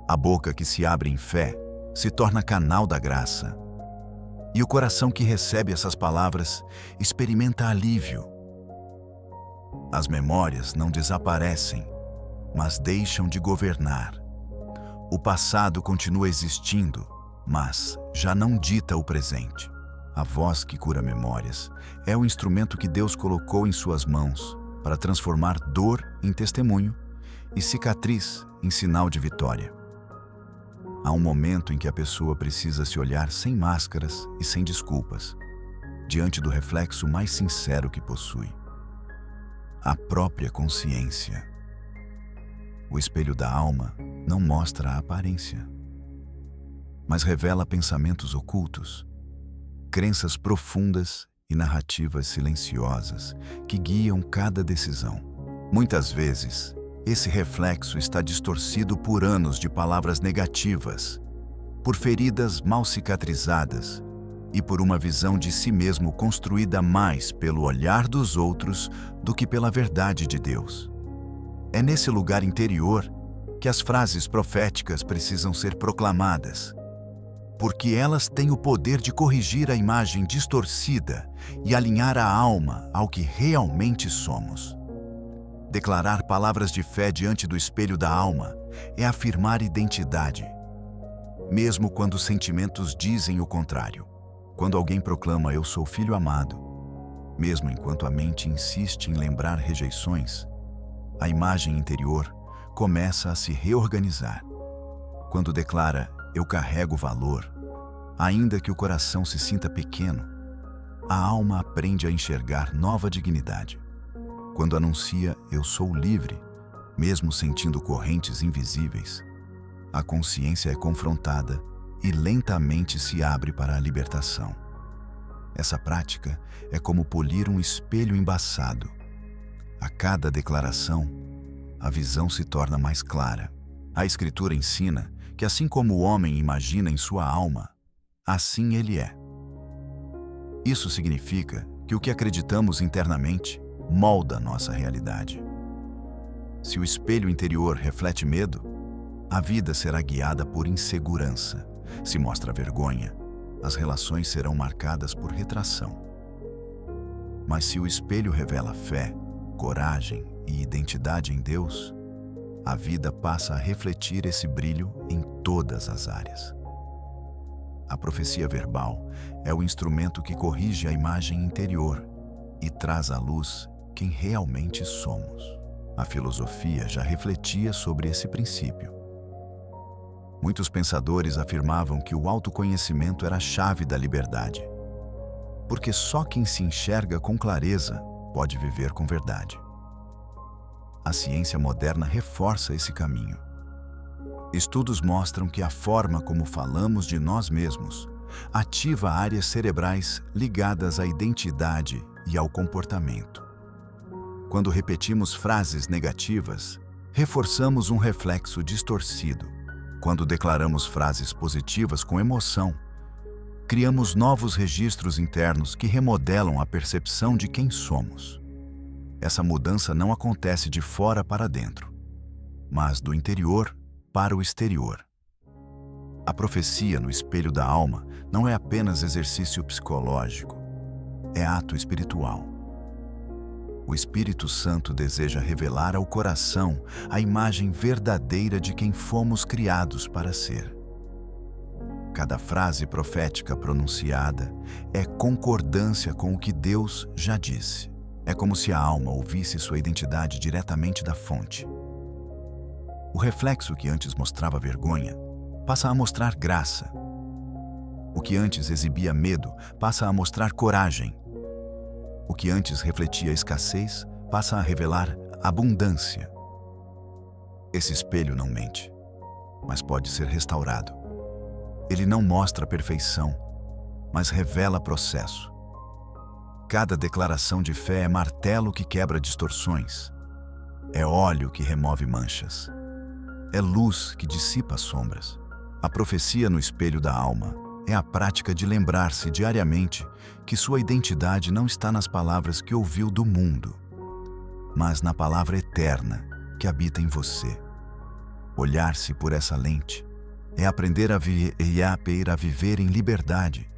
A boca que se abre em fé se torna canal da graça, e o coração que recebe essas palavras experimenta alívio. As memórias não desaparecem, mas deixam de governar. O passado continua existindo, mas já não dita o presente. A voz que cura memórias é o instrumento que Deus colocou em suas mãos para transformar dor em testemunho e cicatriz em sinal de vitória. Há um momento em que a pessoa precisa se olhar sem máscaras e sem desculpas, diante do reflexo mais sincero que possui: a própria consciência. O espelho da alma não mostra a aparência, mas revela pensamentos ocultos, crenças profundas e narrativas silenciosas que guiam cada decisão. Muitas vezes, esse reflexo está distorcido por anos de palavras negativas, por feridas mal cicatrizadas e por uma visão de si mesmo construída mais pelo olhar dos outros do que pela verdade de Deus. É nesse lugar interior que as frases proféticas precisam ser proclamadas, porque elas têm o poder de corrigir a imagem distorcida e alinhar a alma ao que realmente somos. Declarar palavras de fé diante do espelho da alma é afirmar identidade, mesmo quando os sentimentos dizem o contrário. Quando alguém proclama "eu sou filho amado", mesmo enquanto a mente insiste em lembrar rejeições, a imagem interior começa a se reorganizar. Quando declara "eu carrego valor", ainda que o coração se sinta pequeno, a alma aprende a enxergar nova dignidade. Quando anuncia "eu sou livre", mesmo sentindo correntes invisíveis, a consciência é confrontada e lentamente se abre para a libertação. Essa prática é como polir um espelho embaçado. A cada declaração, a visão se torna mais clara. A Escritura ensina que assim como o homem imagina em sua alma, assim ele é. Isso significa que o que acreditamos internamente molda nossa realidade. Se o espelho interior reflete medo, a vida será guiada por insegurança. Se mostra vergonha, as relações serão marcadas por retração. Mas se o espelho revela fé, coragem e identidade em Deus, a vida passa a refletir esse brilho em todas as áreas. A profecia verbal é o instrumento que corrige a imagem interior e traz à luz quem realmente somos. A filosofia já refletia sobre esse princípio. Muitos pensadores afirmavam que o autoconhecimento era a chave da liberdade, porque só quem se enxerga com clareza pode viver com verdade. A ciência moderna reforça esse caminho. Estudos mostram que a forma como falamos de nós mesmos ativa áreas cerebrais ligadas à identidade e ao comportamento. Quando repetimos frases negativas, reforçamos um reflexo distorcido. Quando declaramos frases positivas com emoção, criamos novos registros internos que remodelam a percepção de quem somos. Essa mudança não acontece de fora para dentro, mas do interior para o exterior. A profecia no espelho da alma não é apenas exercício psicológico, é ato espiritual. O Espírito Santo deseja revelar ao coração a imagem verdadeira de quem fomos criados para ser. Cada frase profética pronunciada é concordância com o que Deus já disse. É como se a alma ouvisse sua identidade diretamente da fonte. O reflexo que antes mostrava vergonha passa a mostrar graça. O que antes exibia medo passa a mostrar coragem. O que antes refletia escassez passa a revelar abundância. Esse espelho não mente, mas pode ser restaurado. Ele não mostra perfeição, mas revela processo. Cada declaração de fé é martelo que quebra distorções. É óleo que remove manchas. É luz que dissipa sombras. A profecia no espelho da alma é a prática de lembrar-se diariamente que sua identidade não está nas palavras que ouviu do mundo, mas na palavra eterna que habita em você. Olhar-se por essa lente é aprender a viver em liberdade,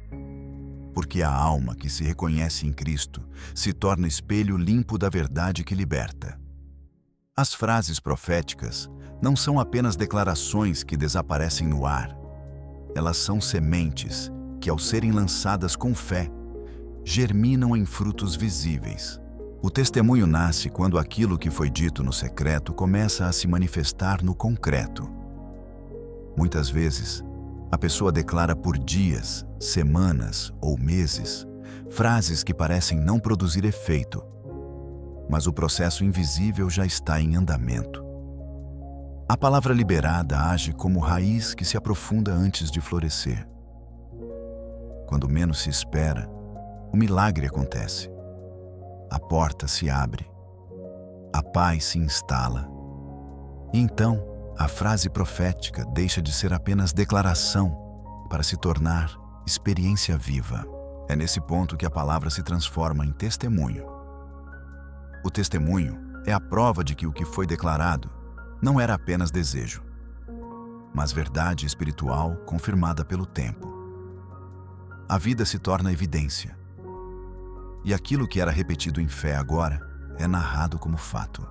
porque a alma que se reconhece em Cristo se torna espelho limpo da verdade que liberta. As frases proféticas não são apenas declarações que desaparecem no ar. Elas são sementes que, ao serem lançadas com fé, germinam em frutos visíveis. O testemunho nasce quando aquilo que foi dito no secreto começa a se manifestar no concreto. Muitas vezes, a pessoa declara por dias, semanas ou meses frases que parecem não produzir efeito, mas o processo invisível já está em andamento. A palavra liberada age como raiz que se aprofunda antes de florescer. Quando menos se espera, o milagre acontece. A porta se abre, a paz se instala. E então, a frase profética deixa de ser apenas declaração para se tornar experiência viva. É nesse ponto que a palavra se transforma em testemunho. O testemunho é a prova de que o que foi declarado não era apenas desejo, mas verdade espiritual confirmada pelo tempo. A vida se torna evidência, e aquilo que era repetido em fé agora é narrado como fato.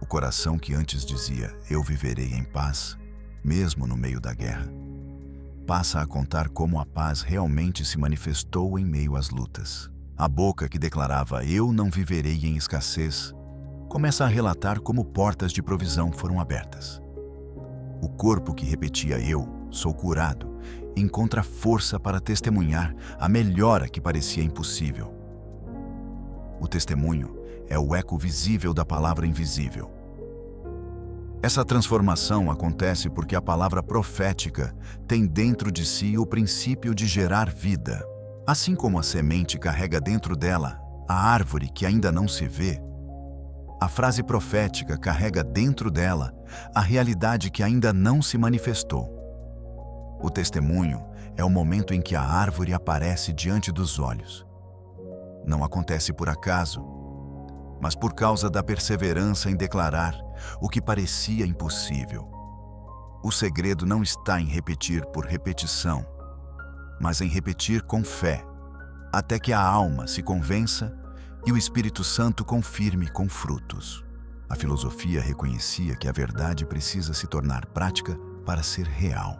O coração que antes dizia, eu viverei em paz, mesmo no meio da guerra, passa a contar como a paz realmente se manifestou em meio às lutas. A boca que declarava, eu não viverei em escassez, começa a relatar como portas de provisão foram abertas. O corpo que repetia, eu sou curado, encontra força para testemunhar a melhora que parecia impossível. O testemunho é o eco visível da palavra invisível. Essa transformação acontece porque a palavra profética tem dentro de si o princípio de gerar vida. Assim como a semente carrega dentro dela a árvore que ainda não se vê, a frase profética carrega dentro dela a realidade que ainda não se manifestou. O testemunho é o momento em que a árvore aparece diante dos olhos. Não acontece por acaso. mas por causa da perseverança em declarar o que parecia impossível. O segredo não está em repetir por repetição, mas em repetir com fé, até que a alma se convença e o Espírito Santo confirme com frutos. A filosofia reconhecia que a verdade precisa se tornar prática para ser real.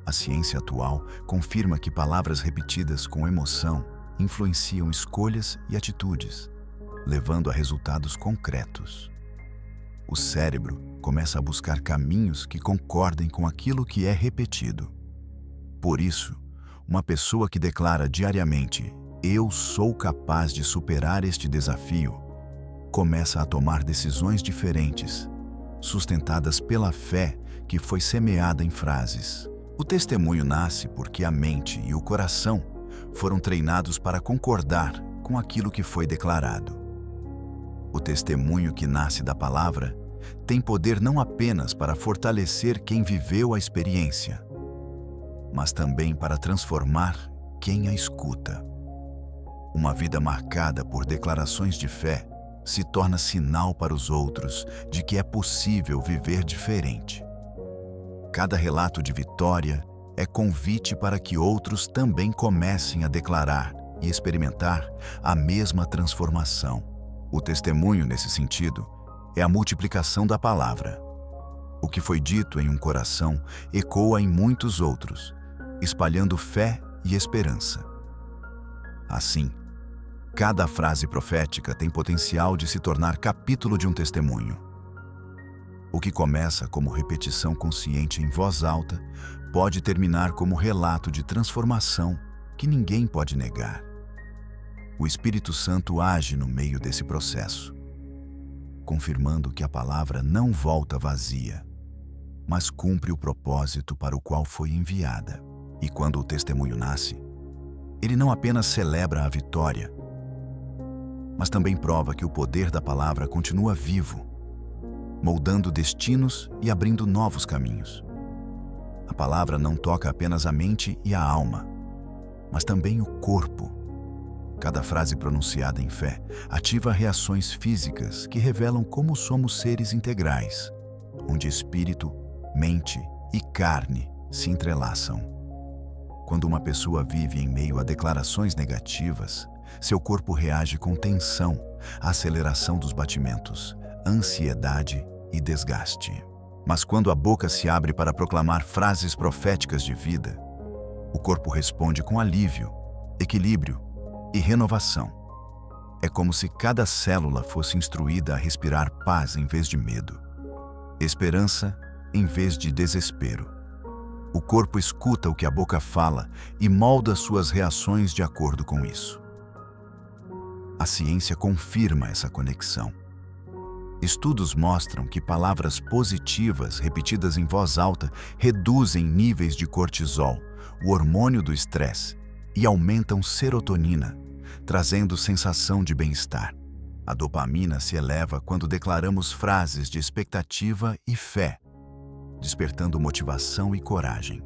A ciência atual confirma que palavras repetidas com emoção influenciam escolhas e atitudes, levando a resultados concretos. O cérebro começa a buscar caminhos que concordem com aquilo que é repetido. Por isso, uma pessoa que declara diariamente "Eu sou capaz de superar este desafio", começa a tomar decisões diferentes, sustentadas pela fé que foi semeada em frases. O testemunho nasce porque a mente e o coração foram treinados para concordar com aquilo que foi declarado. O testemunho que nasce da palavra tem poder não apenas para fortalecer quem viveu a experiência, mas também para transformar quem a escuta. Uma vida marcada por declarações de fé se torna sinal para os outros de que é possível viver diferente. Cada relato de vitória é convite para que outros também comecem a declarar e experimentar a mesma transformação. O testemunho, nesse sentido, é a multiplicação da palavra. O que foi dito em um coração ecoa em muitos outros, espalhando fé e esperança. Assim, cada frase profética tem potencial de se tornar capítulo de um testemunho. O que começa como repetição consciente em voz alta pode terminar como relato de transformação que ninguém pode negar. O Espírito Santo age no meio desse processo, confirmando que a palavra não volta vazia, mas cumpre o propósito para o qual foi enviada. E quando o testemunho nasce, ele não apenas celebra a vitória, mas também prova que o poder da palavra continua vivo, moldando destinos e abrindo novos caminhos. A palavra não toca apenas a mente e a alma, mas também o corpo. Cada frase pronunciada em fé ativa reações físicas que revelam como somos seres integrais, onde espírito, mente e carne se entrelaçam. Quando uma pessoa vive em meio a declarações negativas, seu corpo reage com tensão, aceleração dos batimentos, ansiedade e desgaste. Mas quando a boca se abre para proclamar frases proféticas de vida, o corpo responde com alívio, equilíbrio e renovação. É como se cada célula fosse instruída a respirar paz em vez de medo, esperança em vez de desespero. O corpo escuta o que a boca fala e molda suas reações de acordo com isso. A ciência confirma essa conexão. Estudos mostram que palavras positivas repetidas em voz alta reduzem níveis de cortisol, o hormônio do estresse, e aumentam serotonina, trazendo sensação de bem-estar. A dopamina se eleva quando declaramos frases de expectativa e fé, despertando motivação e coragem.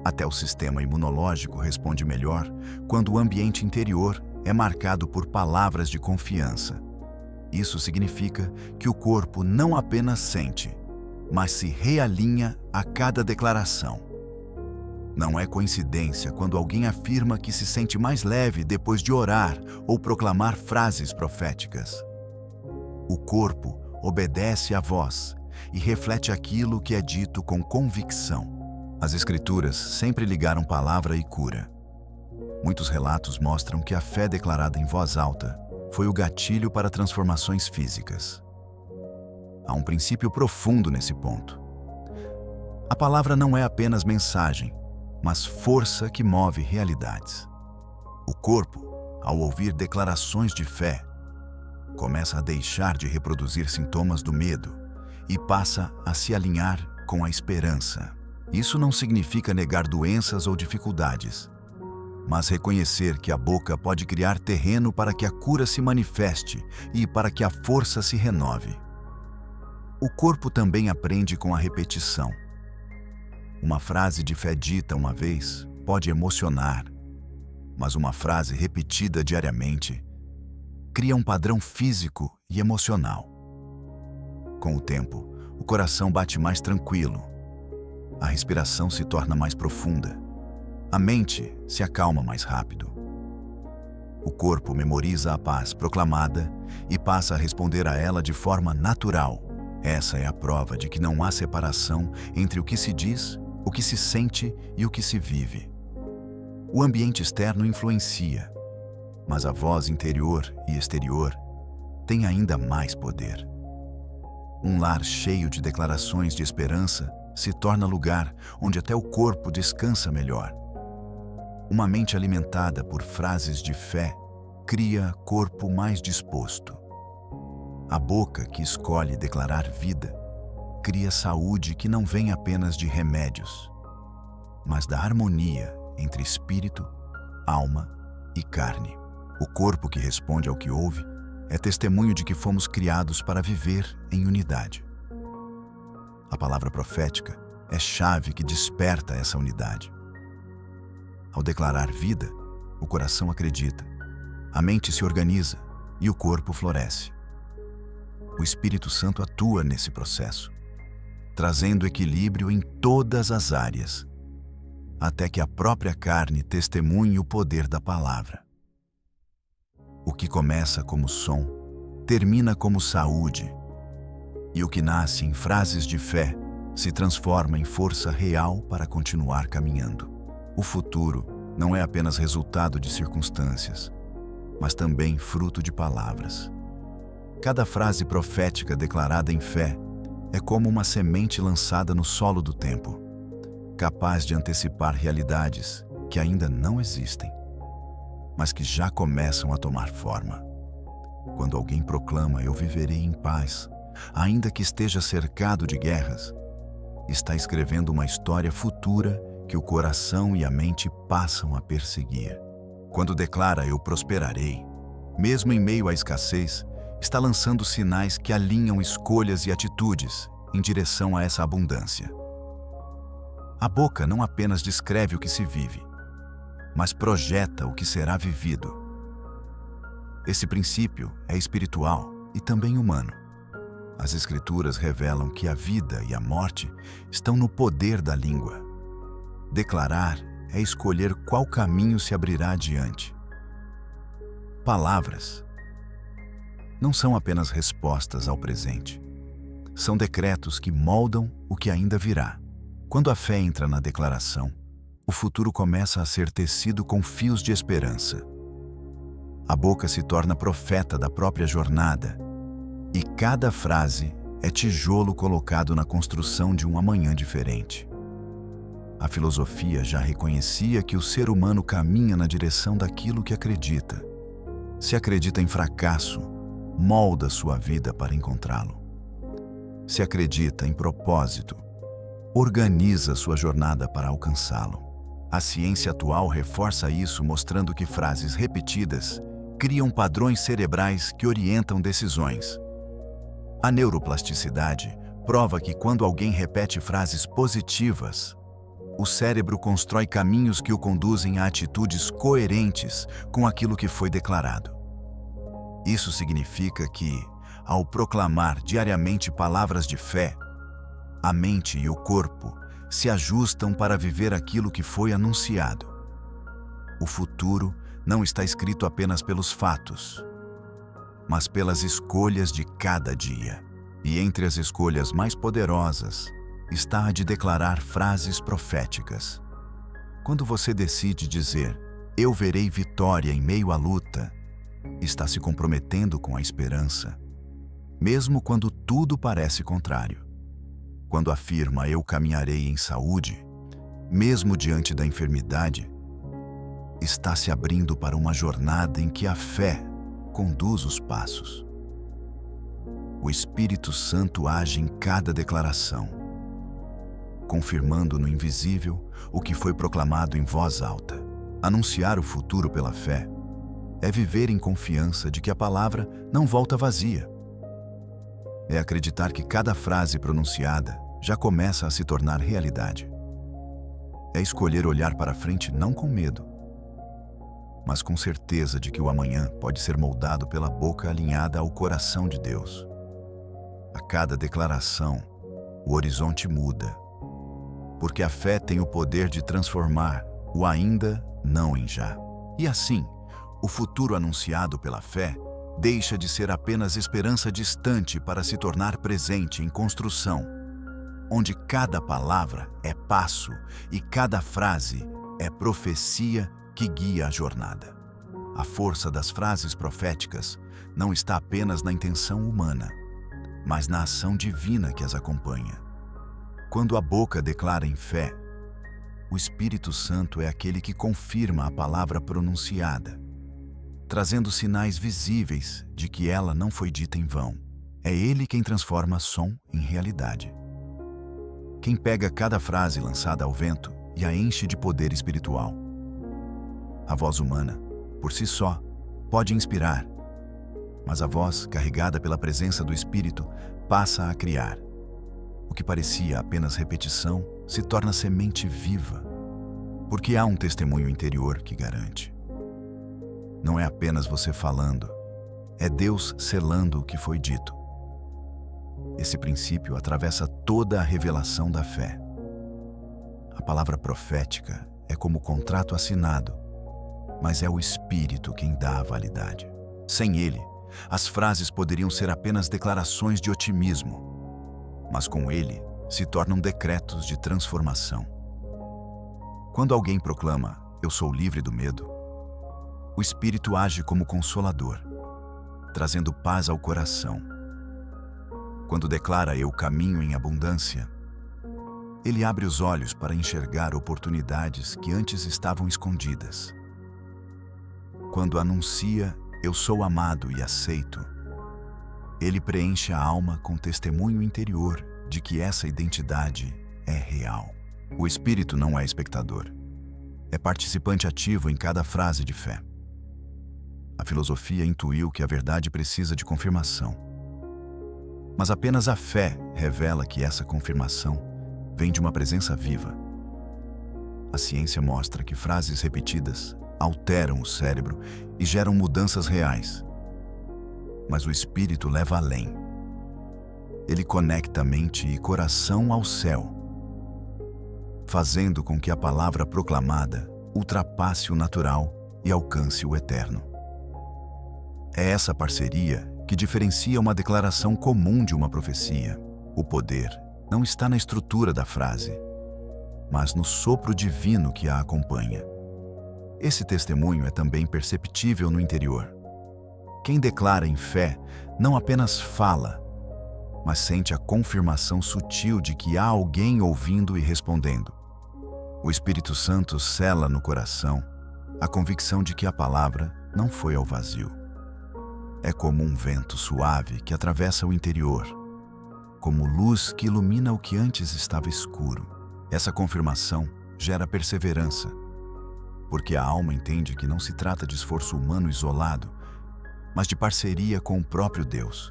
Até o sistema imunológico responde melhor quando o ambiente interior é marcado por palavras de confiança. Isso significa que o corpo não apenas sente, mas se realinha a cada declaração. Não é coincidência quando alguém afirma que se sente mais leve depois de orar ou proclamar frases proféticas. O corpo obedece à voz e reflete aquilo que é dito com convicção. As Escrituras sempre ligaram palavra e cura. Muitos relatos mostram que a fé declarada em voz alta foi o gatilho para transformações físicas. Há um princípio profundo nesse ponto. A palavra não é apenas mensagem, mas força que move realidades. O corpo, ao ouvir declarações de fé, começa a deixar de reproduzir sintomas do medo e passa a se alinhar com a esperança. Isso não significa negar doenças ou dificuldades, mas reconhecer que a boca pode criar terreno para que a cura se manifeste e para que a força se renove. O corpo também aprende com a repetição. Uma frase de fé dita uma vez pode emocionar, mas uma frase repetida diariamente cria um padrão físico e emocional. Com o tempo, o coração bate mais tranquilo, a respiração se torna mais profunda, a mente se acalma mais rápido. O corpo memoriza a paz proclamada e passa a responder a ela de forma natural. Essa é a prova de que não há separação entre o que se diz, o que se sente e o que se vive. O ambiente externo influencia, mas a voz interior e exterior tem ainda mais poder. Um lar cheio de declarações de esperança se torna lugar onde até o corpo descansa melhor. Uma mente alimentada por frases de fé cria corpo mais disposto. A boca que escolhe declarar vida cria saúde que não vem apenas de remédios, mas da harmonia entre espírito, alma e carne. O corpo que responde ao que ouve é testemunho de que fomos criados para viver em unidade. A palavra profética é chave que desperta essa unidade. Ao declarar vida, o coração acredita, a mente se organiza e o corpo floresce. O Espírito Santo atua nesse processo, trazendo equilíbrio em todas as áreas, até que a própria carne testemunhe o poder da palavra. O que começa como som, termina como saúde, e o que nasce em frases de fé se transforma em força real para continuar caminhando. O futuro não é apenas resultado de circunstâncias, mas também fruto de palavras. Cada frase profética declarada em fé é como uma semente lançada no solo do tempo, capaz de antecipar realidades que ainda não existem, mas que já começam a tomar forma. Quando alguém proclama "eu viverei em paz", ainda que esteja cercado de guerras, está escrevendo uma história futura que o coração e a mente passam a perseguir. Quando declara "eu prosperarei", mesmo em meio à escassez, está lançando sinais que alinham escolhas e atitudes em direção a essa abundância. A boca não apenas descreve o que se vive, mas projeta o que será vivido. Esse princípio é espiritual e também humano. As Escrituras revelam que a vida e a morte estão no poder da língua. Declarar é escolher qual caminho se abrirá adiante. Palavras não são apenas respostas ao presente. São decretos que moldam o que ainda virá. Quando a fé entra na declaração, o futuro começa a ser tecido com fios de esperança. A boca se torna profeta da própria jornada, e cada frase é tijolo colocado na construção de um amanhã diferente. A filosofia já reconhecia que o ser humano caminha na direção daquilo que acredita. Se acredita em fracasso, molda sua vida para encontrá-lo. Se acredita em propósito, organiza sua jornada para alcançá-lo. A ciência atual reforça isso, mostrando que frases repetidas criam padrões cerebrais que orientam decisões. A neuroplasticidade prova que quando alguém repete frases positivas, o cérebro constrói caminhos que o conduzem a atitudes coerentes com aquilo que foi declarado. Isso significa que, ao proclamar diariamente palavras de fé, a mente e o corpo se ajustam para viver aquilo que foi anunciado. O futuro não está escrito apenas pelos fatos, mas pelas escolhas de cada dia. E entre as escolhas mais poderosas está a de declarar frases proféticas. Quando você decide dizer "eu verei vitória em meio à luta", está se comprometendo com a esperança, mesmo quando tudo parece contrário. Quando afirma "eu caminharei em saúde", mesmo diante da enfermidade, está se abrindo para uma jornada em que a fé conduz os passos. O Espírito Santo age em cada declaração, confirmando no invisível o que foi proclamado em voz alta. Anunciar o futuro pela fé é viver em confiança de que a palavra não volta vazia. É acreditar que cada frase pronunciada já começa a se tornar realidade. É escolher olhar para frente não com medo, mas com certeza de que o amanhã pode ser moldado pela boca alinhada ao coração de Deus. A cada declaração, o horizonte muda, porque a fé tem o poder de transformar o ainda não em já. E assim, o futuro anunciado pela fé deixa de ser apenas esperança distante para se tornar presente em construção, onde cada palavra é passo e cada frase é profecia que guia a jornada. A força das frases proféticas não está apenas na intenção humana, mas na ação divina que as acompanha. Quando a boca declara em fé, o Espírito Santo é aquele que confirma a palavra pronunciada, trazendo sinais visíveis de que ela não foi dita em vão. É Ele quem transforma som em realidade. Quem pega cada frase lançada ao vento e a enche de poder espiritual. A voz humana, por si só, pode inspirar, mas a voz, carregada pela presença do Espírito, passa a criar. O que parecia apenas repetição se torna semente viva, porque há um testemunho interior que garante. Não é apenas você falando, é Deus selando o que foi dito. Esse princípio atravessa toda a revelação da fé. A palavra profética é como contrato assinado, mas é o Espírito quem dá a validade. Sem ele, as frases poderiam ser apenas declarações de otimismo, mas com ele se tornam decretos de transformação. Quando alguém proclama, "Eu sou livre do medo", o Espírito age como consolador, trazendo paz ao coração. Quando declara "Eu caminho em abundância", ele abre os olhos para enxergar oportunidades que antes estavam escondidas. Quando anuncia "Eu sou amado e aceito", ele preenche a alma com testemunho interior de que essa identidade é real. O Espírito não é espectador, é participante ativo em cada frase de fé. A filosofia intuiu que a verdade precisa de confirmação, mas apenas a fé revela que essa confirmação vem de uma presença viva. A ciência mostra que frases repetidas alteram o cérebro e geram mudanças reais. Mas o Espírito leva além. Ele conecta mente e coração ao céu, fazendo com que a palavra proclamada ultrapasse o natural e alcance o eterno. É essa parceria que diferencia uma declaração comum de uma profecia. O poder não está na estrutura da frase, mas no sopro divino que a acompanha. Esse testemunho é também perceptível no interior. Quem declara em fé não apenas fala, mas sente a confirmação sutil de que há alguém ouvindo e respondendo. O Espírito Santo sela no coração a convicção de que a palavra não foi ao vazio. É como um vento suave que atravessa o interior, como luz que ilumina o que antes estava escuro. Essa confirmação gera perseverança, porque a alma entende que não se trata de esforço humano isolado, mas de parceria com o próprio Deus.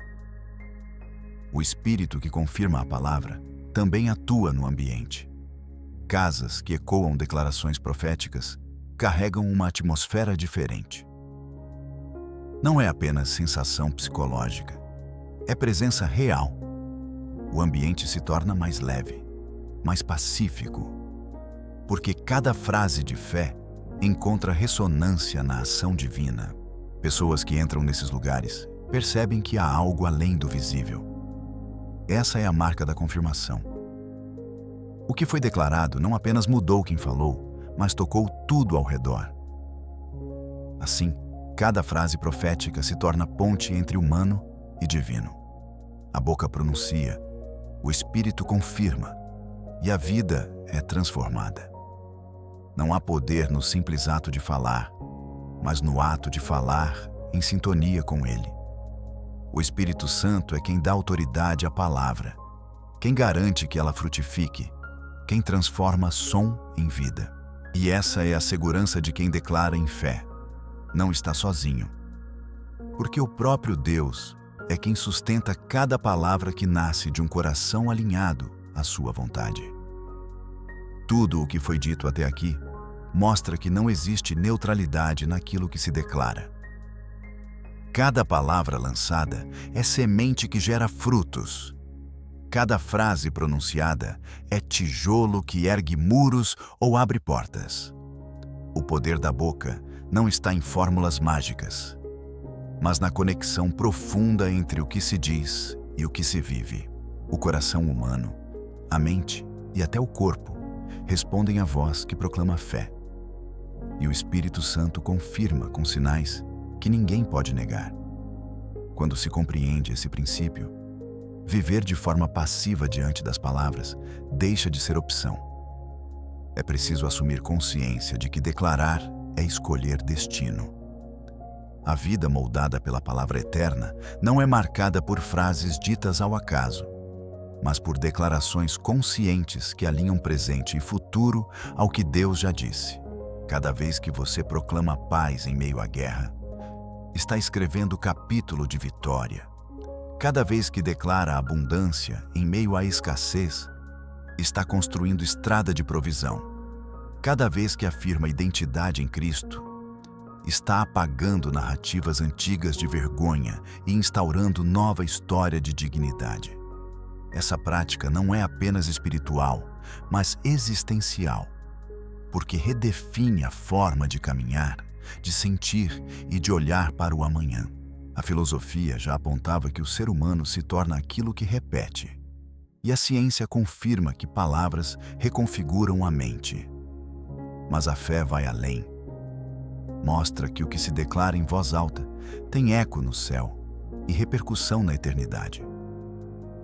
O Espírito que confirma a palavra também atua no ambiente. Casas que ecoam declarações proféticas carregam uma atmosfera diferente. Não é apenas sensação psicológica, é presença real. O ambiente se torna mais leve, mais pacífico, porque cada frase de fé encontra ressonância na ação divina. Pessoas que entram nesses lugares percebem que há algo além do visível. Essa é a marca da confirmação. O que foi declarado não apenas mudou quem falou, mas tocou tudo ao redor. Assim, cada frase profética se torna ponte entre humano e divino. A boca pronuncia, o Espírito confirma, e a vida é transformada. Não há poder no simples ato de falar, mas no ato de falar em sintonia com Ele. O Espírito Santo é quem dá autoridade à palavra, quem garante que ela frutifique, quem transforma som em vida. E essa é a segurança de quem declara em fé. Não está sozinho, porque o próprio Deus é quem sustenta cada palavra que nasce de um coração alinhado à sua vontade. Tudo o que foi dito até aqui mostra que não existe neutralidade naquilo que se declara. Cada palavra lançada é semente que gera frutos. Cada frase pronunciada é tijolo que ergue muros ou abre portas. O poder da boca não está em fórmulas mágicas, mas na conexão profunda entre o que se diz e o que se vive. O coração humano, a mente e até o corpo respondem à voz que proclama fé. E o Espírito Santo confirma com sinais que ninguém pode negar. Quando se compreende esse princípio, viver de forma passiva diante das palavras deixa de ser opção. É preciso assumir consciência de que declarar é escolher destino. A vida moldada pela palavra eterna não é marcada por frases ditas ao acaso, mas por declarações conscientes que alinham presente e futuro ao que Deus já disse. Cada vez que você proclama paz em meio à guerra, está escrevendo o capítulo de vitória. Cada vez que declara abundância em meio à escassez, está construindo estrada de provisão. Cada vez que afirma identidade em Cristo, está apagando narrativas antigas de vergonha e instaurando nova história de dignidade. Essa prática não é apenas espiritual, mas existencial, porque redefine a forma de caminhar, de sentir e de olhar para o amanhã. A filosofia já apontava que o ser humano se torna aquilo que repete, e a ciência confirma que palavras reconfiguram a mente. Mas a fé vai além. Mostra que o que se declara em voz alta tem eco no céu e repercussão na eternidade.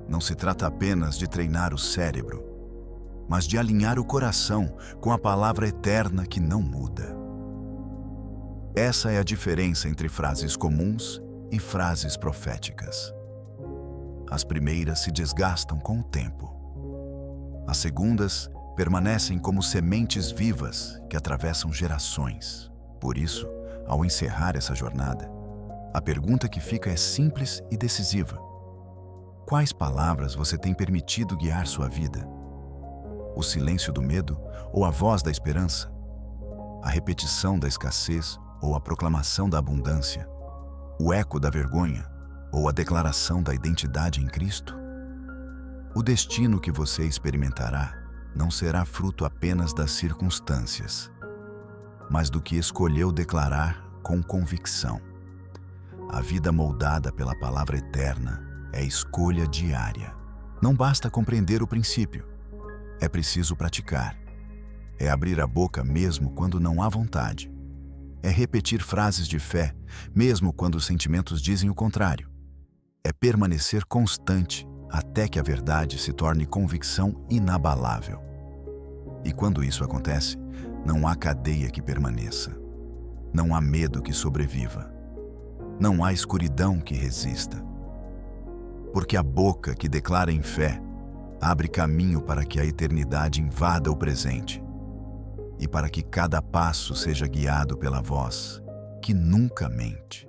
Não se trata apenas de treinar o cérebro, mas de alinhar o coração com a palavra eterna que não muda. Essa é a diferença entre frases comuns e frases proféticas. As primeiras se desgastam com o tempo. As segundas permanecem como sementes vivas que atravessam gerações. Por isso, ao encerrar essa jornada, a pergunta que fica é simples e decisiva. Quais palavras você tem permitido guiar sua vida? O silêncio do medo ou a voz da esperança? A repetição da escassez ou a proclamação da abundância? O eco da vergonha ou a declaração da identidade em Cristo? O destino que você experimentará não será fruto apenas das circunstâncias, mas do que escolheu declarar com convicção. A vida moldada pela palavra eterna é escolha diária. Não basta compreender o princípio, é preciso praticar. É abrir a boca mesmo quando não há vontade. É repetir frases de fé, mesmo quando os sentimentos dizem o contrário. É permanecer constante até que a verdade se torne convicção inabalável. E quando isso acontece, não há cadeia que permaneça. Não há medo que sobreviva. Não há escuridão que resista. Porque a boca que declara em fé abre caminho para que a eternidade invada o presente e para que cada passo seja guiado pela voz que nunca mente.